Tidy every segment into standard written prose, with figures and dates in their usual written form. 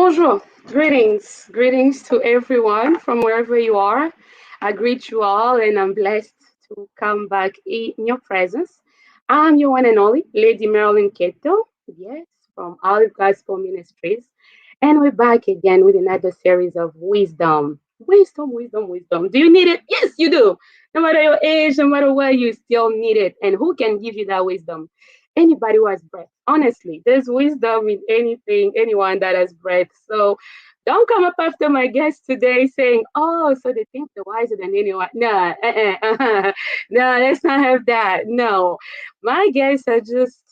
Bonjour, greetings to everyone from wherever you are. I greet you all and I'm blessed to come back in your presence. I'm your one and only Lady Marilyn Keto, yes, from Olive Gospel Ministries. And we're back again with another series of wisdom. Wisdom. Do you need it? Yes, you do. No matter your age, no matter where, you still need it. And who can give you that wisdom? Anybody who has breath. Honestly, there's wisdom in anything, anyone that has breath. So don't come up after my guest today saying, oh, so they think they're wiser than anyone. No, no, let's not have that. No, my guests are just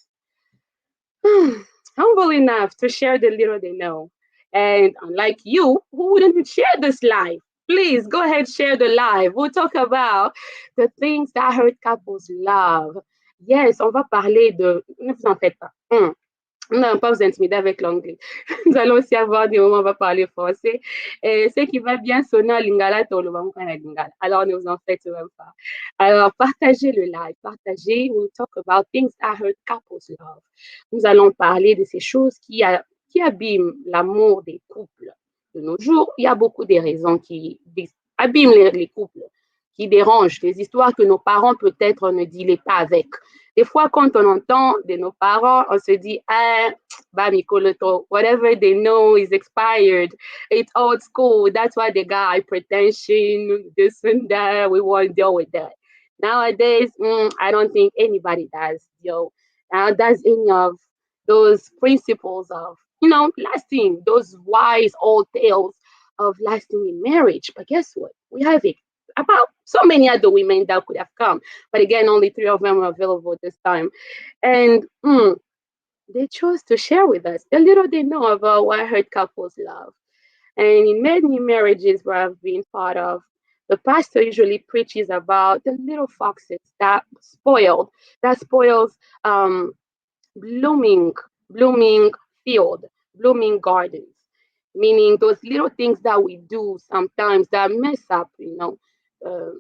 humble enough to share the little they know. And unlike you, who wouldn't share this live? Please go ahead, share the live. We'll talk about the things that hurt couples love. Yes, on va parler de. Ne vous en faites pas. Non, pas vous intimider avec l'anglais. Nous allons aussi avoir des moments où on va parler français. Et ce qui va bien sonner en lingala, lingala. Alors, ne vous en faites même pas. Alors, partagez le live, partagez. We'll talk about things that hurt couples love. Nous allons parler de ces choses qui abîment l'amour des couples. De nos jours, il y a beaucoup de raisons qui abîment les couples, qui dérangent, des histoires que nos parents peut-être ne disaient pas avec. Des fois, quand on entend de nos parents, on se dit, ah, bah, Mikoloto, whatever they know is expired. It's old school. That's why they got hypertension, this and that. We won't deal with that. Nowadays, I don't think anybody does any of those principles of, lasting, those wise old tales of lasting in marriage. But guess what? We have it about so many other women that could have come. But again, only three of them were available this time. And they chose to share with us the little they know about what hurt couples love. And in many marriages where I've been part of, the pastor usually preaches about the little foxes that spoils blooming, blooming field, blooming gardens. Meaning those little things that we do sometimes that mess up, uh,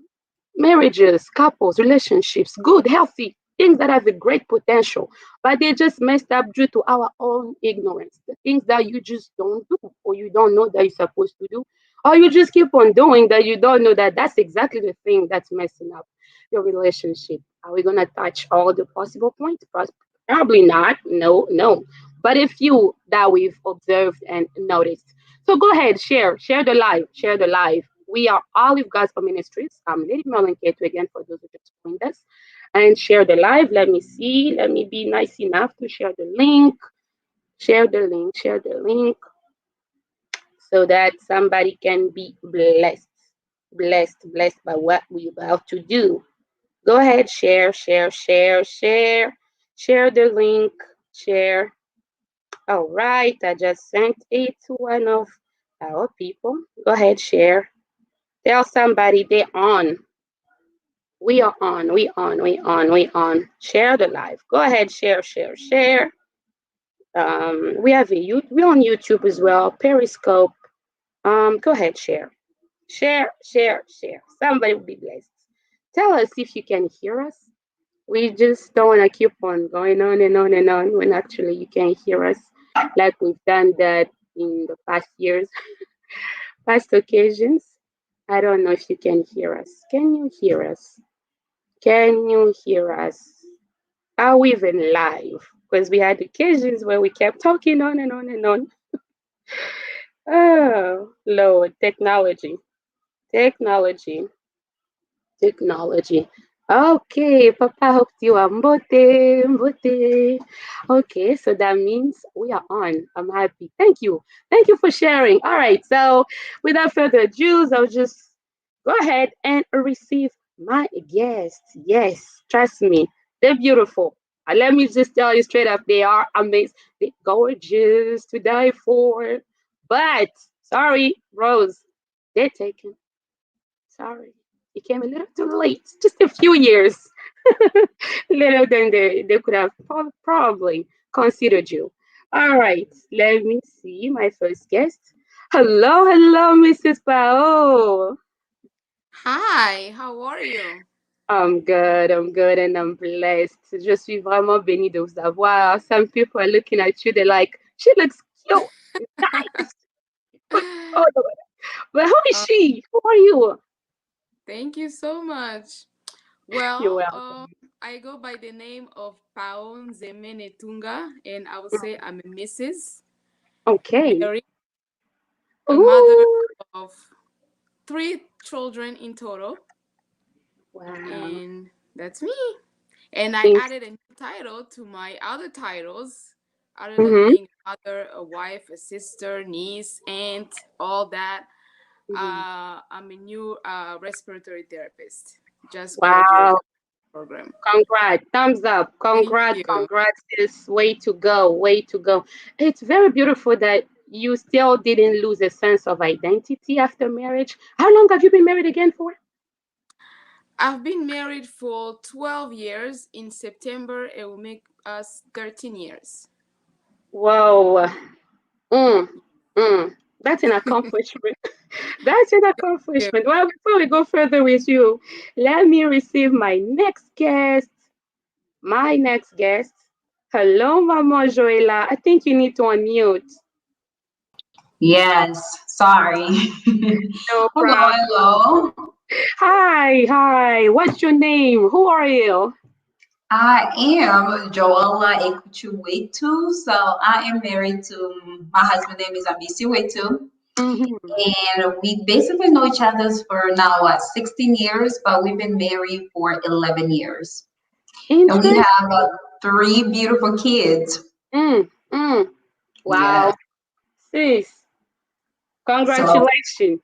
marriages, couples, relationships, good, healthy things that have a great potential, but they just messed up due to our own ignorance. The things that you just don't do, or you don't know that you're supposed to do, or you just keep on doing that you don't know that that's exactly the thing that's messing up your relationship. Are we gonna touch all the possible points? Probably not. No, no. But a few that we've observed and noticed. So go ahead, share the live, share the live. We are Olive Gospel Ministries. I'm Lady Melon Keto again for those who just joined us. And share the live. Let me see. Let me be nice enough to share the link. Share the link so that somebody can be blessed. Blessed by what we're about to do. Go ahead, share the link, share. All right, I just sent it to one of our people. Go ahead, share. Tell somebody they're on. We are on. We on. Share the live. Go ahead, share. We have we're on YouTube as well, Periscope. Go ahead, share. Somebody will be blessed. Tell us if you can hear us. We just don't want to keep on going on and on and on when actually you can hear us, like we've done that in the past years, past occasions. I don't know if you can hear us. Can you hear us? Can you hear us? Are we even live? Because we had occasions where we kept talking on and on and on. Oh, Lord, technology, technology. Okay, Papa hooked you up. Mbote. Okay, so that means we are on. I'm happy. Thank you. Thank you for sharing. All right, so without further ado, I'll just go ahead and receive my guests. Yes, trust me, they're beautiful. Let me just tell you straight up, they are amazing. They're gorgeous to die for. But, sorry, Rose, they're taken. Sorry. You came a little too late, just a few years later than they could have probably considered you. All right, let me see my first guest. Hello, Mrs. Pao. Hi, how are you? I'm good, and I'm blessed. Je suis vraiment bénie de vous avoir. Some people are looking at you, they're like, she looks cute. Oh, no. But who is Uh, she? Who are you? Thank you so much. You're Well, welcome. I go by the name of Paon Zemene Tunga, and I would say I'm a Mrs. Okay. Mary, a mother Ooh. of three children in total, Wow. and that's me. And I Thanks. added a new title to my other titles, other than Mm-hmm. being a mother, a wife, a sister, niece, aunt, all that. Mm-hmm. I'm a new respiratory therapist. Just graduated Wow. program. Congrats. Thumbs up. Thank Congrats. you. Congrats. Is way to go. Way to go. It's very beautiful that you still didn't lose a sense of identity after marriage. How long have you been married again for? I've been married for 12 years. In September, it will make us 13 years. Whoa. Mm. Mm. That's an accomplishment. That's an Yeah. accomplishment. Well, before we go further with you, let me receive my next guest. My next guest. Hello, Mama Joela. I think you need to unmute. Yes, sorry. No Hello, problem. hello. Hi, hi. What's your name? Who are you? I am Joella Ekuchuwetu. So I am married to my husband name is Abisi Wetu. Mm-hmm. And we basically know each other for now what 16 years, but we've been married for 11 years. And we Interest. have three beautiful kids. Mm, mm. Wow. Yeah. Sis, So congratulations.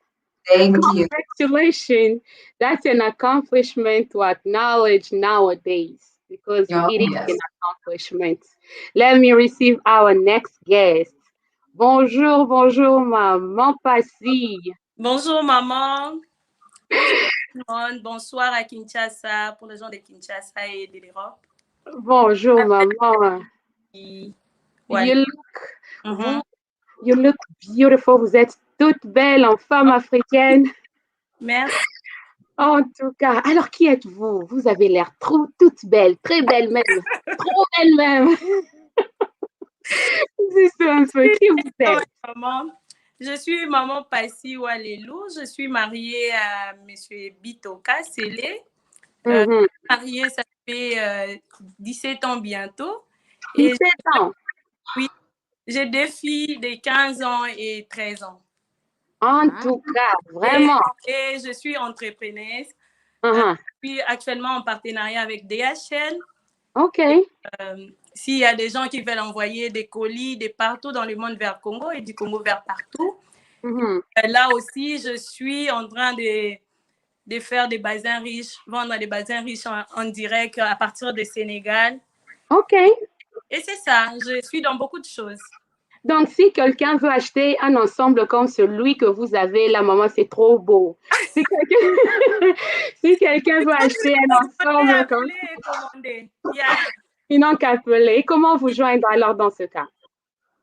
thank you. Congratulations. That's an accomplishment to acknowledge nowadays because Oh, it is an yes. accomplishment. Let me receive our next guest. Bonjour, bonjour, maman Passy. Bonjour maman, bonjour tout le monde, bonsoir à Kinshasa pour les gens de Kinshasa et de l'Europe. Bonjour, maman. Et- You Ouais. look, vous, Mhm. you look beautiful. Vous êtes toute belle en femme Oh, africaine. merci. En tout cas, alors qui êtes-vous? Vous avez l'air trop toute belle, très belle même, trop belle même. Dites un peu qui vous Ouais, êtes. maman. Je suis maman Passy Walelou. Je suis mariée à Monsieur Bitoka Sélé. Mhm. Mariée, ça fait 17 ans bientôt. Et 17 ans. oui, j'ai deux filles de 15 ans et 13 ans. En Ah, tout cas, Et, vraiment. et je suis entrepreneuse. Mhm. Je suis actuellement en partenariat avec DHL. OK. S'il y a des gens qui veulent envoyer des colis de partout dans le monde vers Congo et du Congo vers partout, Mhm. là aussi, je suis en train de faire des bazins riches, vendre des bazins riches en direct à partir du Sénégal. OK. Et c'est ça, je suis dans beaucoup de choses. Donc, si quelqu'un veut acheter un ensemble comme celui que vous avez, la maman, c'est trop beau. Si quelqu'un si quelqu'un veut acheter un Vous pouvez ensemble comme appeler et commander. Yeah. il n'a qu'à appeler. Comment vous joindre alors dans ce cas?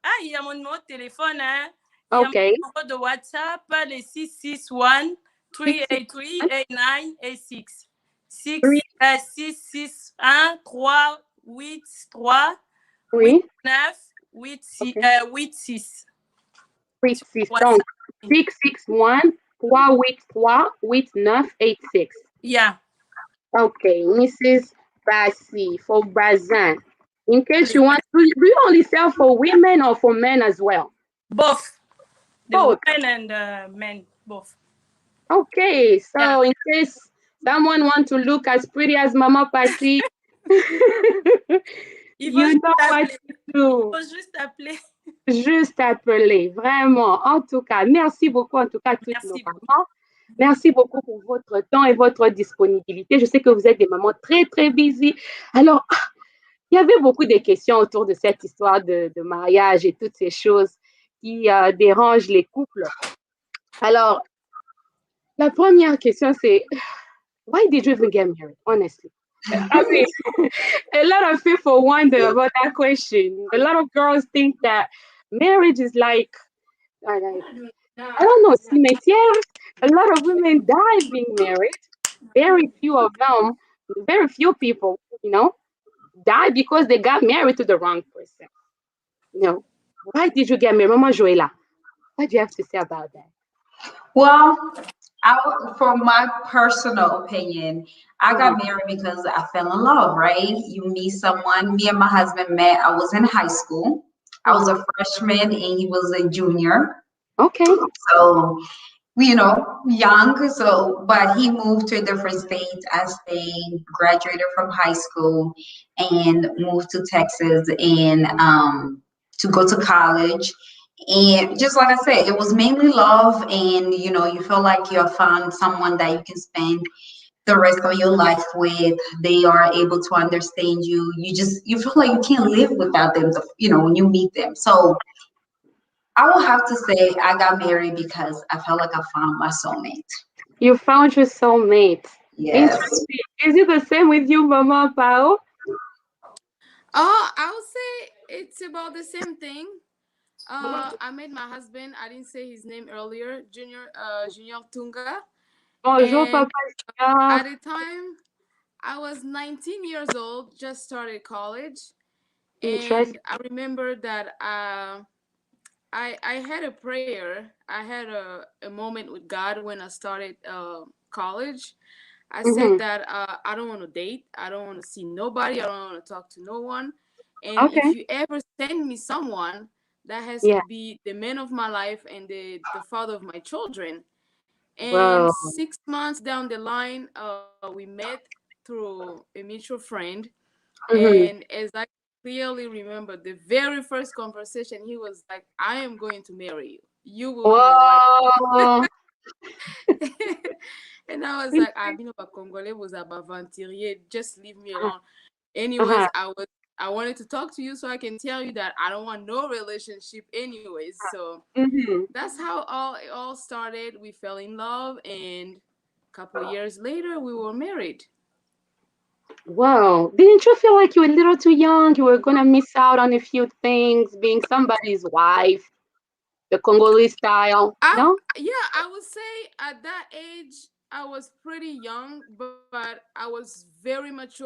Ah, il y a mon numéro de téléphone, hein? Il y a mon OK. numéro de WhatsApp, le 661 383 8986. 6, 661 383 Oui. 89 OK. 86 8, sur 6. Donc, WhatsApp. 661-383-8986. Yeah. Okay, Mrs. Bassi for Bazin. In case you want, do you only sell for women or for men as well? Both. The Both. women and the men, both. Okay, Yeah. so in case someone want to look as pretty as Mama Bassi, Il faut you juste know what appeler. to Il do. faut juste appeler. Juste appeler, vraiment. En tout cas, merci beaucoup, en tout cas, toutes nos Merci beaucoup. mamans. Merci beaucoup pour votre temps et votre disponibilité. Je sais que vous êtes des mamans très, très busy. Alors, il y avait beaucoup de questions autour de cette histoire de mariage et toutes ces choses qui dérangent les couples. Alors, la première question, c'est why did you even get married, honestly? I mean, a lot of people wonder about that question. A lot of girls think that marriage is like I don't know, cimetière. A lot of women die being married. Very few of them, very few people, die because they got married to the wrong person. Why did you get married, Mama Joella? What do you have to say about that? Well, for my personal opinion, I Hmm. got married because I fell in love, right? You meet someone, me and my husband met, I was in high school. I was Hmm. a freshman and he was a junior. Okay. So, young. So, but he moved to a different state. I stayed, graduated from high school, and moved to Texas and to go to college. And just like I said, it was mainly love, and you feel like you have found someone that you can spend the rest of your life with. They are able to understand you. You feel like you can't live without them. When you meet them. So I will have to say I got married because I felt like I found my soulmate. You found your soulmate. Yes. Interesting. Is it the same with you, Mama Pao? Oh, I would say it's about the same thing. I met my husband. I didn't say his name earlier, Junior Tunga, Bonjour, and Papa Junior. at the time I was 19 years old, just started college, and Interesting. I remember that I had a prayer. I had a moment with God when I started college. I said Mm-hmm. that I don't want to date. I don't want to see nobody. I don't want to talk to no one. And if Okay. you ever send me someone, that has to Yeah. be the man of my life and the father of my children. And Wow. 6 months down the line, we met through a mutual friend. Mm-hmm. And as I clearly remember, the very first conversation, he was like, I am going to marry you. You will be my wife. Wow. And I was like, ah, bino ba Congolais was aventurier, just leave me Uh-huh. alone. Uh-huh. Anyways, I wanted to talk to you so I can tell you that I don't want no relationship anyways. So Mm-hmm. that's how it all started. We fell in love, and a couple years later we were married. Wow. Didn't you feel like you were a little too young? You were gonna miss out on a few things, being somebody's wife, the Congolese style? I No? Yeah, I would say at that age I was pretty young, but I was very mature,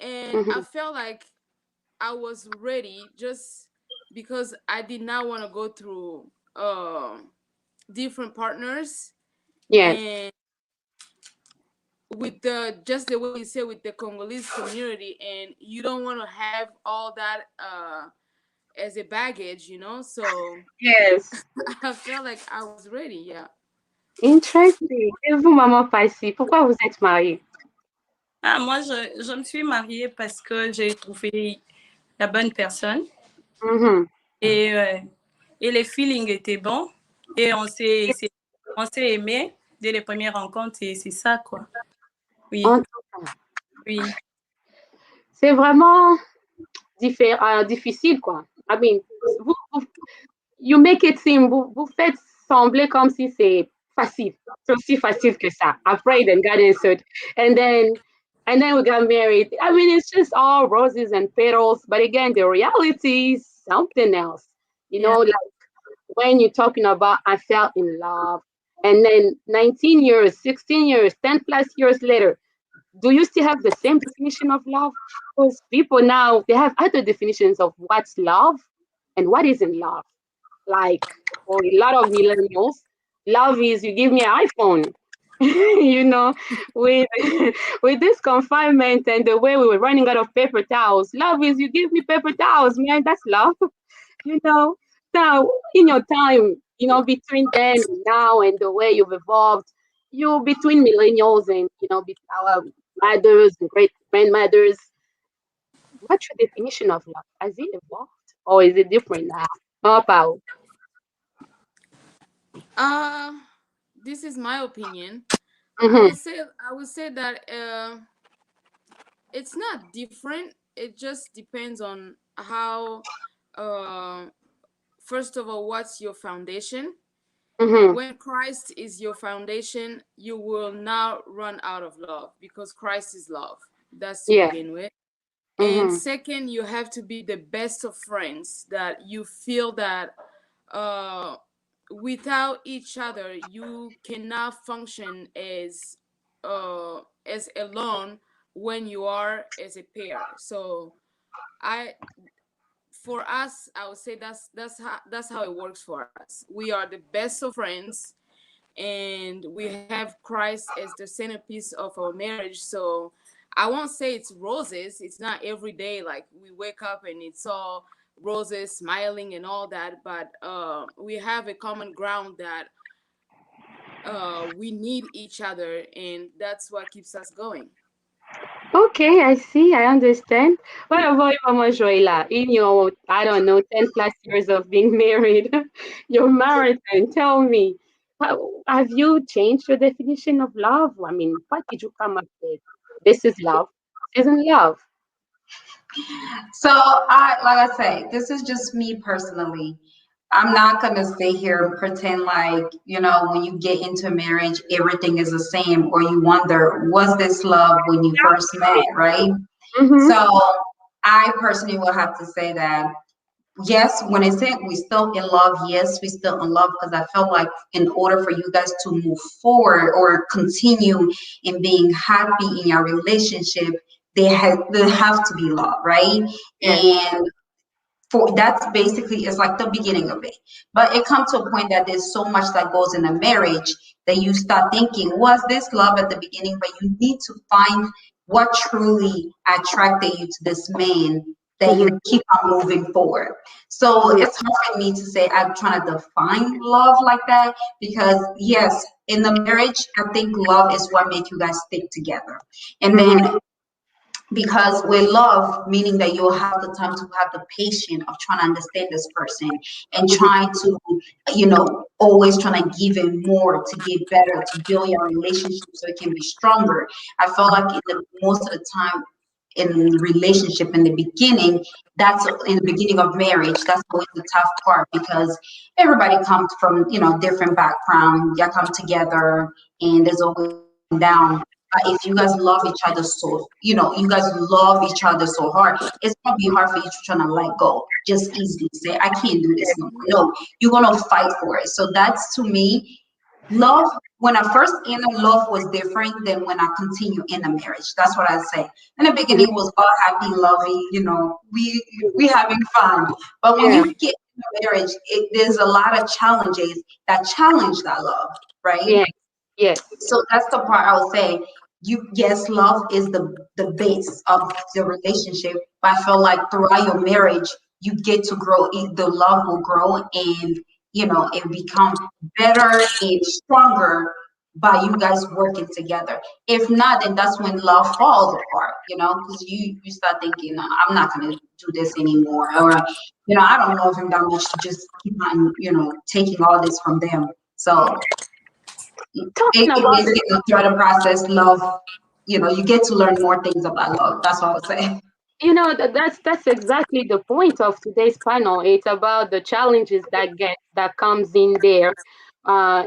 and I Mm-hmm. felt like I was ready just because I did not want to go through different partners, Yes. and with the just the way you say, with the Congolese community, and you don't want to have all that as a baggage, so Yes. I felt like I was ready. Yeah. Interesting. Et vous, maman Passy, pourquoi vous êtes mariée? Ah, moi, je me suis mariée parce que j'ai trouvé la bonne personne Mm-hmm. et, euh, et les feelings étaient bons et on s'est aimé dès les premières rencontres et c'est ça, quoi. Oui, En tout cas, oui. c'est vraiment difficile, quoi. I mean, you make it seem, vous faites sembler comme si c'est facile. C'est aussi facile que ça. I prayed and God answered. And then, and then we got married. I mean, it's just all roses and petals. But again, the reality is something else. Yeah. Like when you're talking about I fell in love, and then 19 years, 16 years, 10 plus years later, do you still have the same definition of love? Because people now they have other definitions of what's love and what isn't love. Like for a lot of millennials, love is you give me an iPhone. With with this confinement and the way we were running out of paper towels, love is you give me paper towels, man. That's love. you know. So in your time, between then and now and the way you've evolved, you between millennials and our mothers and great grandmothers, what's your definition of love? Has it evolved or is it different now? How about? Uh, this is my opinion. Mm-hmm, I would say that it's not different. It just depends on how. Uh, First of all, what's your foundation? mm-hmm. When Christ is your foundation, you will not run out of love because Christ is love. That's to Yeah. begin with. And Mm-hmm. second, you have to be the best of friends, that you feel that uh, without each other you cannot function as alone when you are as a pair. So I for us, I would say that's how it works for us. We are the best of friends, and we have Christ as the centerpiece of our marriage. So I won't say it's roses. It's not every day like we wake up and it's all roses, smiling and all that. But we have a common ground that we need each other, and that's what keeps us going. Okay, I see. I understand. What about you, Mama Joela? In your, I don't know, 10 plus years of being married, your marathon, tell me, have you changed your definition of love? I mean, what did you come up with? This is love. This isn't love. So like I say, this is just me personally. I'm not gonna sit here and pretend like, when you get into marriage, everything is the same, or you wonder, was this love when you first met, right? Mm-hmm. So I personally will have to say that yes, when I said we still in love, yes, we still in love, because I felt like in order for you guys to move forward or continue in being happy in your relationship, there have to be love, right? Yes. And for that's basically it's like the beginning of it. But it comes to a point that there's so much that goes in a marriage that you start thinking, was this love at the beginning? But you need to find what truly attracted you to this man that Mm-hmm. you keep on moving forward. So Yes. it's hard for me to say I'm trying to define love like that, because yes, in the marriage, I think love is what makes you guys stick together. And Mm-hmm. then because with love, meaning that you'll have the time to have the patience of trying to understand this person and Mm-hmm. trying to, always trying to give him more to get better, to build your relationship so it can be stronger. I feel like most of the time in relationship in the beginning, that's in the beginning of marriage, that's always the tough part, because everybody comes from, different background. You come together and there's always up and down. But if you guys love each other so, you guys love each other so hard, it's gonna be hard for you to try to let go just easily say, I can't do this no more. No, you're gonna fight for it. So that's, to me, love. When I first entered, love was different than when I continue in a marriage. That's what I say. In the Mm-hmm. beginning, it was all happy, lovey, we having fun. But when Yeah. you get in a marriage, there's a lot of challenges that challenge that love, right? Yes. Yes. So that's the part I would say. Yes, love is the base of the relationship, but I feel like throughout your marriage, you get to grow. The love will grow, and it become better and stronger by you guys working together. If not, then that's when love falls apart. Because you start thinking, "No, I'm not gonna do this anymore," or I don't love him that much to just keep on taking all this from them. So Talking about this. basically throughout the process, love, you get to learn more things about love. That's what I would say. That's exactly the point of today's panel. It's about the challenges that comes in there,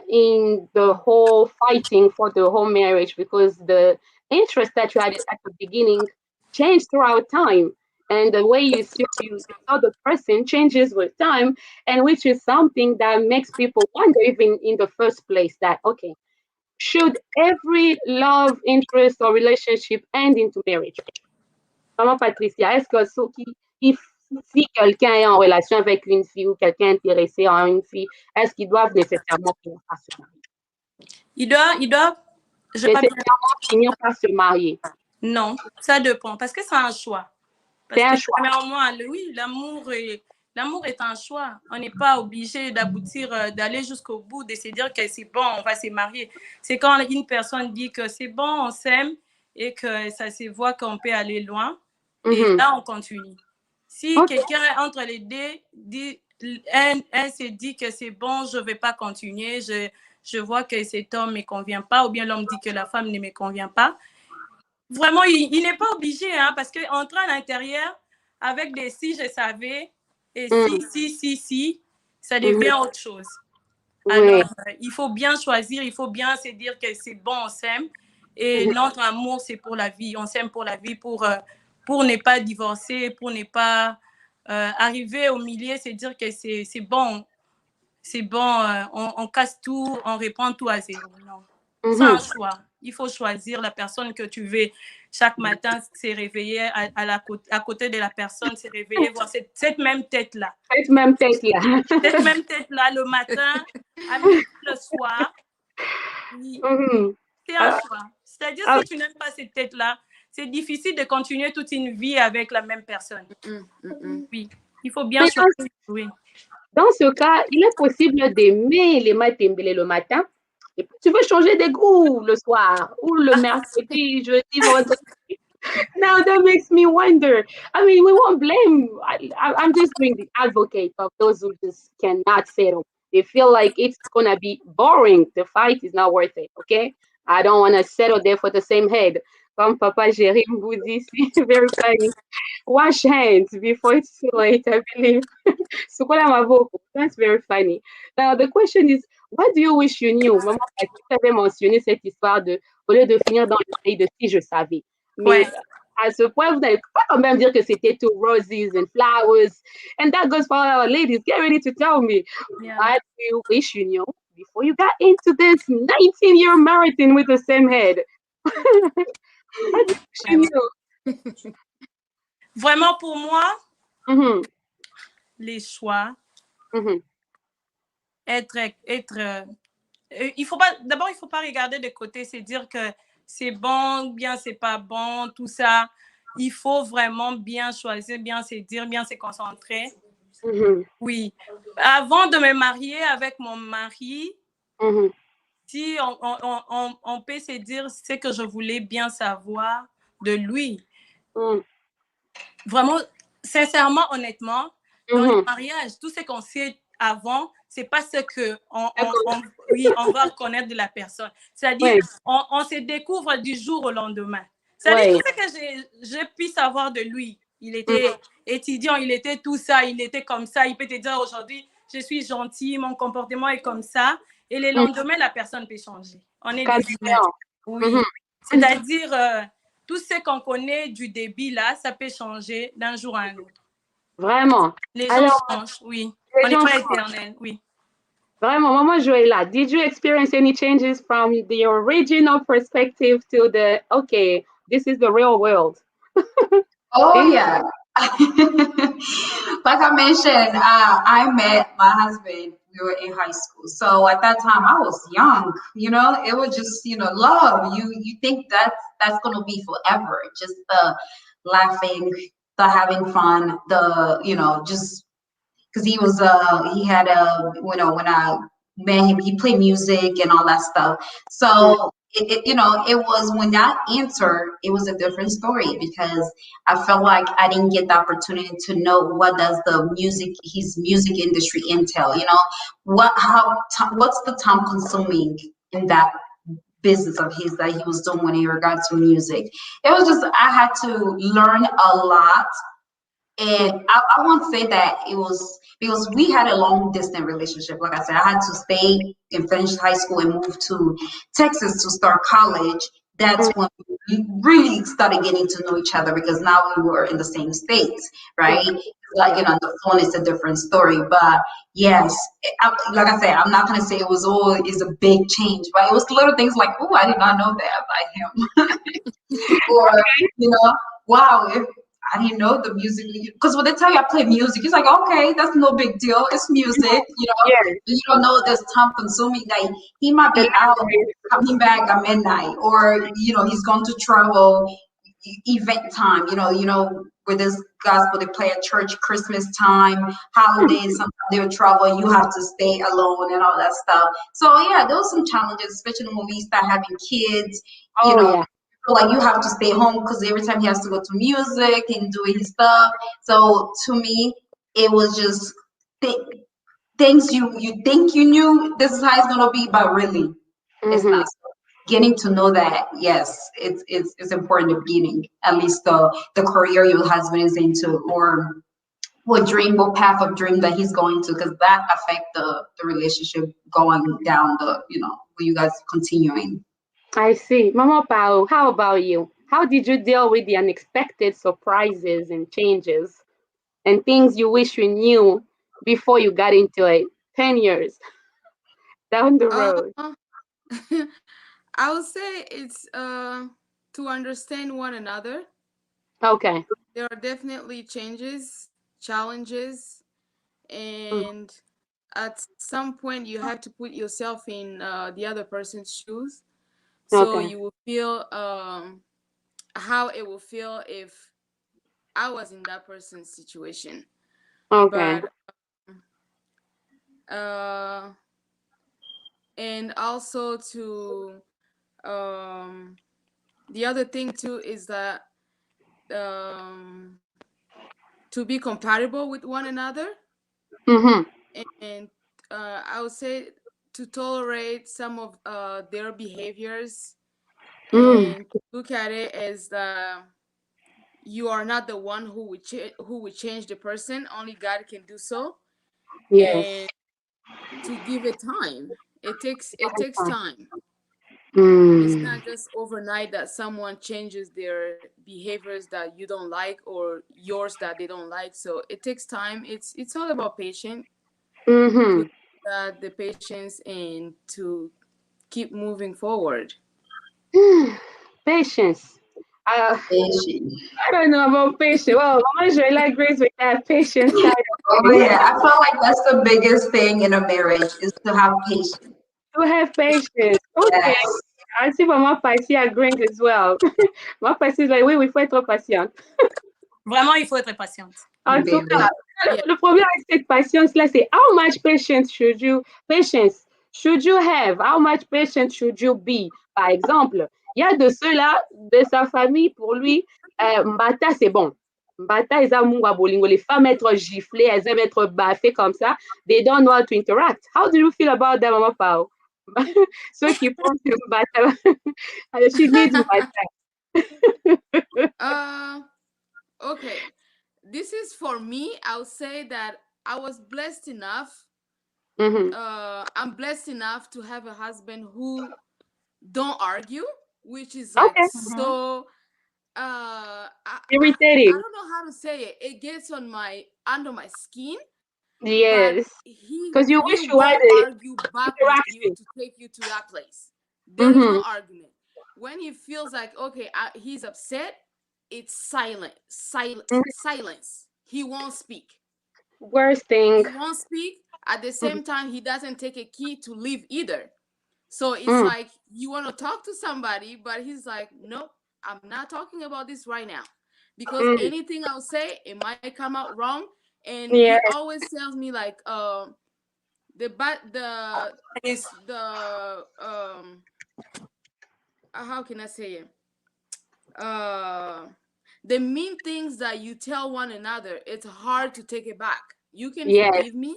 in the whole fighting for the whole marriage, because the interest that you had at the beginning changed throughout time, and the way you saw the person changes with time, and which is something that makes people wonder, even in the first place, that okay, should every love, interest, or relationship end into marriage? Maman Patricia, est-ce que si quelqu'un est en relation avec une fille ou quelqu'un est intéressé en une fille, est-ce qu'ils doivent nécessairement finir par se marier? Il doit, je pas bien. Nécessairement finir par se marier. Non, ça dépend, parce que c'est un choix. C'est Parce que un choix. premièrement, oui, l'amour est un choix. On n'est pas obligé d'aboutir, d'aller jusqu'au bout, de se dire que c'est bon, on va se marier. C'est quand une personne dit que c'est bon, on s'aime et que ça se voit qu'on peut aller loin. Et là, on continue. Si quelqu'un entre les deux dit, elle se dit que c'est bon, je ne vais pas continuer, je vois que cet homme ne me convient pas, ou bien l'homme dit que la femme ne me convient pas. Vraiment, il n'est pas obligé, hein, parce qu'entrer à l'intérieur avec des si je savais et si, ça devient autre chose. Alors, il faut bien choisir, il faut bien se dire que c'est bon, on s'aime. Et notre amour, c'est pour la vie. On s'aime pour la vie, pour ne pas divorcer, pour ne pas arriver au milieu, se dire que c'est bon, on casse tout, on reprend tout à zéro. Non. C'est un choix. Il faut choisir la personne que tu veux chaque matin se réveiller à côté de la personne, se réveiller, voir cette même tête-là. Cette même tête-là. Cette même tête-là le matin, à midi, le soir. Oui, Mhm. c'est un choix. C'est-à-dire, Ah, si tu n'aimes pas cette tête-là, c'est difficile de continuer toute une vie avec la même personne. Oui, il faut bien mais choisir. Oui. dans ce cas, il est possible d'aimer les matembele le matin et puis tu veux changer de goût le soir ou le mercredi, jeudi, vendredi. Now that makes me wonder. I mean, we won't blame. I'm just being the advocate of those who just cannot settle. They feel like it's gonna be boring. The fight is not worth it. Okay, I don't want to settle there for the same head. Comme Papa Jérim vous dit, very funny. Wash hands before it's too late. I believe. Sukola maboko. That's very funny. Now the question is, what do you wish you knew? Maman, tu avais mentionné cette histoire de, au lieu de finir dans le pays de si je savais. Ouais. Mais à ce point, vous n'allez pas quand même dire que c'était tout roses and flowers. And that goes for our ladies. Get ready to tell me, Yeah. what do you wish you knew before you got into this 19-year marathon with the same head? What do you wish you knew? Vraiment, pour moi, Mm-hmm. les choix, Mm-hmm. il faut pas, d'abord, il faut pas regarder de côté, c'est dire que c'est bon, bien, c'est pas bon, tout ça. Il faut vraiment bien choisir, bien se dire, bien se concentrer. Mm-hmm. Oui. Avant de me marier avec mon mari, Mm-hmm. si on peut se dire ce que je voulais bien savoir de lui. Mm-hmm. Vraiment, sincèrement, honnêtement, dans le Mm-hmm. mariage, tout ce qu'on sait avant, c'est pas ce que oui, on va connaître de la personne. C'est-à-dire, Ouais, on se découvre du jour au lendemain. C'est-à-dire, ouais. tout ce que j'ai pu savoir de lui, il Mm-hmm. était étudiant, il était tout ça, il était comme ça. Il peut te dire aujourd'hui, je suis gentil, mon comportement est comme ça. Et le Mm-hmm. lendemain, la personne peut changer. On est des humains. Carrément. Oui. Mm-hmm. C'est-à-dire, tout ce qu'on connaît du début, là, ça peut changer d'un jour à un autre. Vraiment. Les gens Alors, changent, oui. les On n'est gens pas changent. éternel, oui. Vraiment, Maman Joëla, did you experience any changes from the original perspective to the, okay, this is the real world? Oh Things, yeah. Like I mentioned, I met my husband. We were in high school, so at that time I was young. It was just love. You think that's gonna be forever. Just the laughing, the having fun, the just because he had a when I met him, he played music and all that stuff. mhm, So it was when that entered, it was a different story because I felt like I didn't get the opportunity to know what does his music industry entail. What's the time consuming in that business of his that he was doing when in regards to music. It was just I had to learn a lot, mhm, and I won't say that it was because we had a long distance relationship. Like I said, I had to stay and finish high school and move to Texas to start college. That's mhm, when we really started getting to know each other because now we were in the same states, right? mhm. Like Yeah. the phone is a different story, but yes, like I said, I'm not gonna say it was all is a big change, but it was little things like, oh, I did not know that about him, or wow, if I didn't know the music because when they tell you I play music, it's like okay, that's no big deal. It's music, Yes. you don't know this time consuming. Like he might The be out language. coming back at midnight, or he's going to travel event time. With this gospel they play at church, Christmas time, holidays. Sometimes they would travel, and you have to stay alone and all that stuff. So yeah, there was some challenges, especially when we start having kids. You Oh, know, yeah. like you have to stay home because every time he has to go to music and doing his stuff. So to me, it was just th- things you think you knew. This is how it's gonna be, but really, it's Mm-hmm. not. Getting to know that, yes, it's important at the beginning. At least the career your husband is into, or what path of dream that he's going to, because that affect the relationship going down when you guys continuing. I see. Mama Pao, how about you? How did you deal with the unexpected surprises and changes and things you wish you knew before you got into it? 10 years down the road. Uh, I would say it's to understand one another. Okay. There are definitely changes, challenges, Mm, and at some point you have to put yourself in the other person's shoes, so okay. you will feel how it will feel if I was in that person's situation. Okay. But uh, and also to um, the other thing too is that um, to be compatible with one another, Mm-hmm. and I would say to tolerate some of their behaviors, Mm, and to look at it as you are not the one who would change the person. Only God can do so, yes. and to give it time. It takes time. It's Mm. not just overnight that someone changes their behaviors that you don't like or yours that they don't like. So it takes time. It's all about patience, to Mm-hmm. the patience and to keep moving forward. Patience. Patient. I don't know about patience. Well, Mama Joella agrees with that patience side of Oh things. yeah, I feel like that's the biggest thing in a marriage is to have patience. To have patience. Okay. Yes. I see Mama Patsy agreeing as well. Mama Patsy is like, oui, oui, il faut être patient. Vraiment, il faut être patiente. En tout cas, Very. Yeah. le problème avec cette patience-là, c'est how much patience should you have? How much patience should you be? Par exemple, il y a de ceux-là, de sa famille, pour lui, Mbata, c'est bon. Mbata, ils aiment bolingo. Les femmes être giflées, elles aiment être baffées comme ça. They don't know how to interact. How do you feel about that, Mama Pao? Ceux qui pensent que Mbata, she needs Mbata. uh okay, this is for me. I'll say that I was blessed enough. Mhm. I'm blessed enough to have a husband who don't argue, which is like Okay. Mhm. so I Irritating. don't know how to say it. It gets on my under my skin, but Yes. he Because you he wish you had won't the argue back with you interaction. to take you to that place. There is no Mm-hmm. argument. When he feels like okay, he's upset, it's silent, silence. He won't speak. Worst thing. He won't speak. At the Mm-hmm. same time, he doesn't take a key to leave either. So it's Mm, like you want to talk to somebody, but he's like, nope, I'm not talking about this right now. Because mm. anything I'll say, it might come out wrong. And he Yeah. always tells me like the but Yes. the how can I say it? Uh the mean things that you tell one another, it's hard to take it back. You can Yes. forgive me,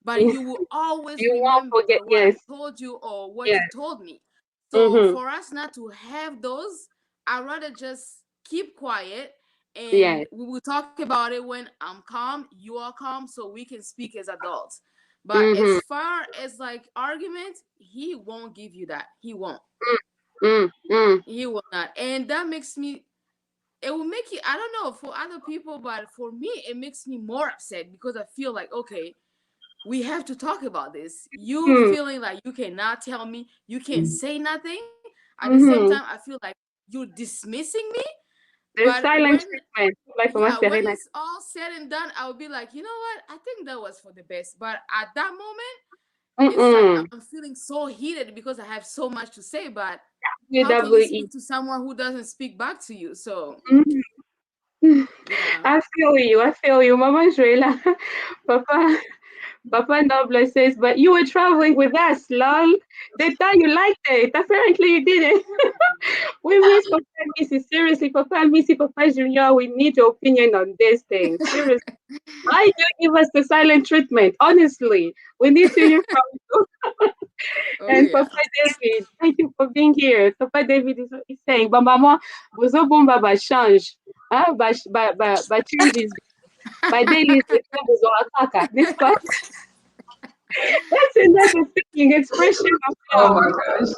but you will always You won't remember forget. what I Yes. told you or what you Yes. told me. So Mm-hmm. for us not to have those, I'd rather just keep quiet, and Yes. we will talk about it when I'm calm, you are calm, so we can speak as adults. But as Mm-hmm. far as like arguments, he won't give you that. He won't. Mm, mm. He will not. And that makes me, it will make you, I don't know for other people, but for me it makes me more upset because I feel like okay, we have to talk about this. You Mm. feeling like you cannot tell me, you can't say nothing. At the same time Mm-hmm. I feel like you're dismissing me. The But when, silent treatment. Like Mama yeah, when Serena. it's all said and done, I'll be like, you know what, I think that was for the best. But at that moment it's like Mm-mm. I'm feeling so heated because I have so much to say, but how can you WWE. speak to someone who doesn't speak back to you? So Mhm. yeah. I feel you. I feel you. Mama Joella. Papa. Papa Noble says, but you were traveling with us, lol. They thought you liked it. Apparently you didn't. We miss Papa and Missy. Seriously, Papa and Missy, Papa Junior, we need your opinion on this thing. Seriously. Why do you give us the silent treatment? Honestly, we need to hear from you. Oh And yeah. Papa David, thank you for being here. Papa David is saying, but Mama, bozo bomba ba change. Ah, ba change is by daily is the same bozo ataka, n'est-ce pas? That's another thing, expression of Oh love. my gosh.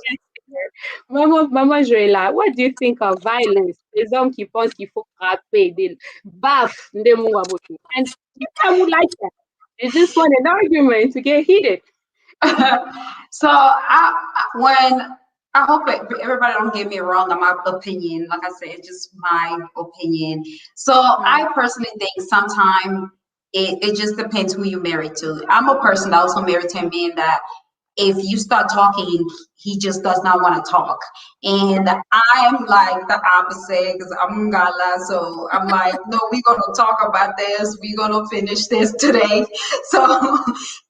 Maman Joëlla, what do you think of violence? Les hommes qui pensent qu'il faut frapper, des baf, ndemu wabotu. And you can't like that. They just want an argument to get heated. So when I hope everybody don't get me wrong on my opinion. Like I said, it's just my opinion. So I personally think sometimes it just depends who you married to. I'm a person that also married to a man that if you start talking, he just does not want to talk. And I'm like the opposite because I'm gala. So I'm like, no, we're going to talk about this. We're going to finish this today. So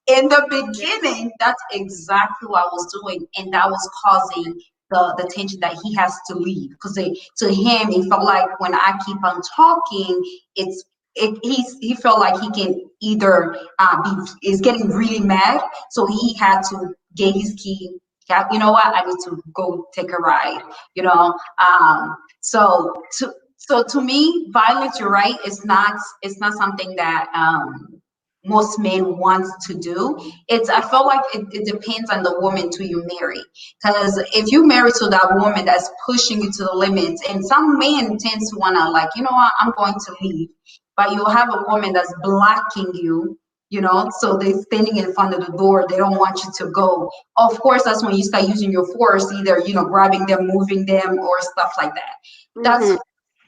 in the beginning, that's exactly what I was doing. And that was causing the tension that he has to leave because to him, he felt like when I keep on talking, he felt like he can either is getting really mad, so he had to get his key. You know what? I need to go take a ride. You know, so to me, violence. You're right. It's not something that most men want to do. I feel like it depends on the woman to you marry. Because if you marry to that woman that's pushing you to the limits, and some men tend to wanna like, you know what, I'm going to leave. But you'll have a woman that's blocking you, so they're standing in front of the door. They don't want you to go. Of course, that's when you start using your force, either, grabbing them, moving them, or stuff like that. That's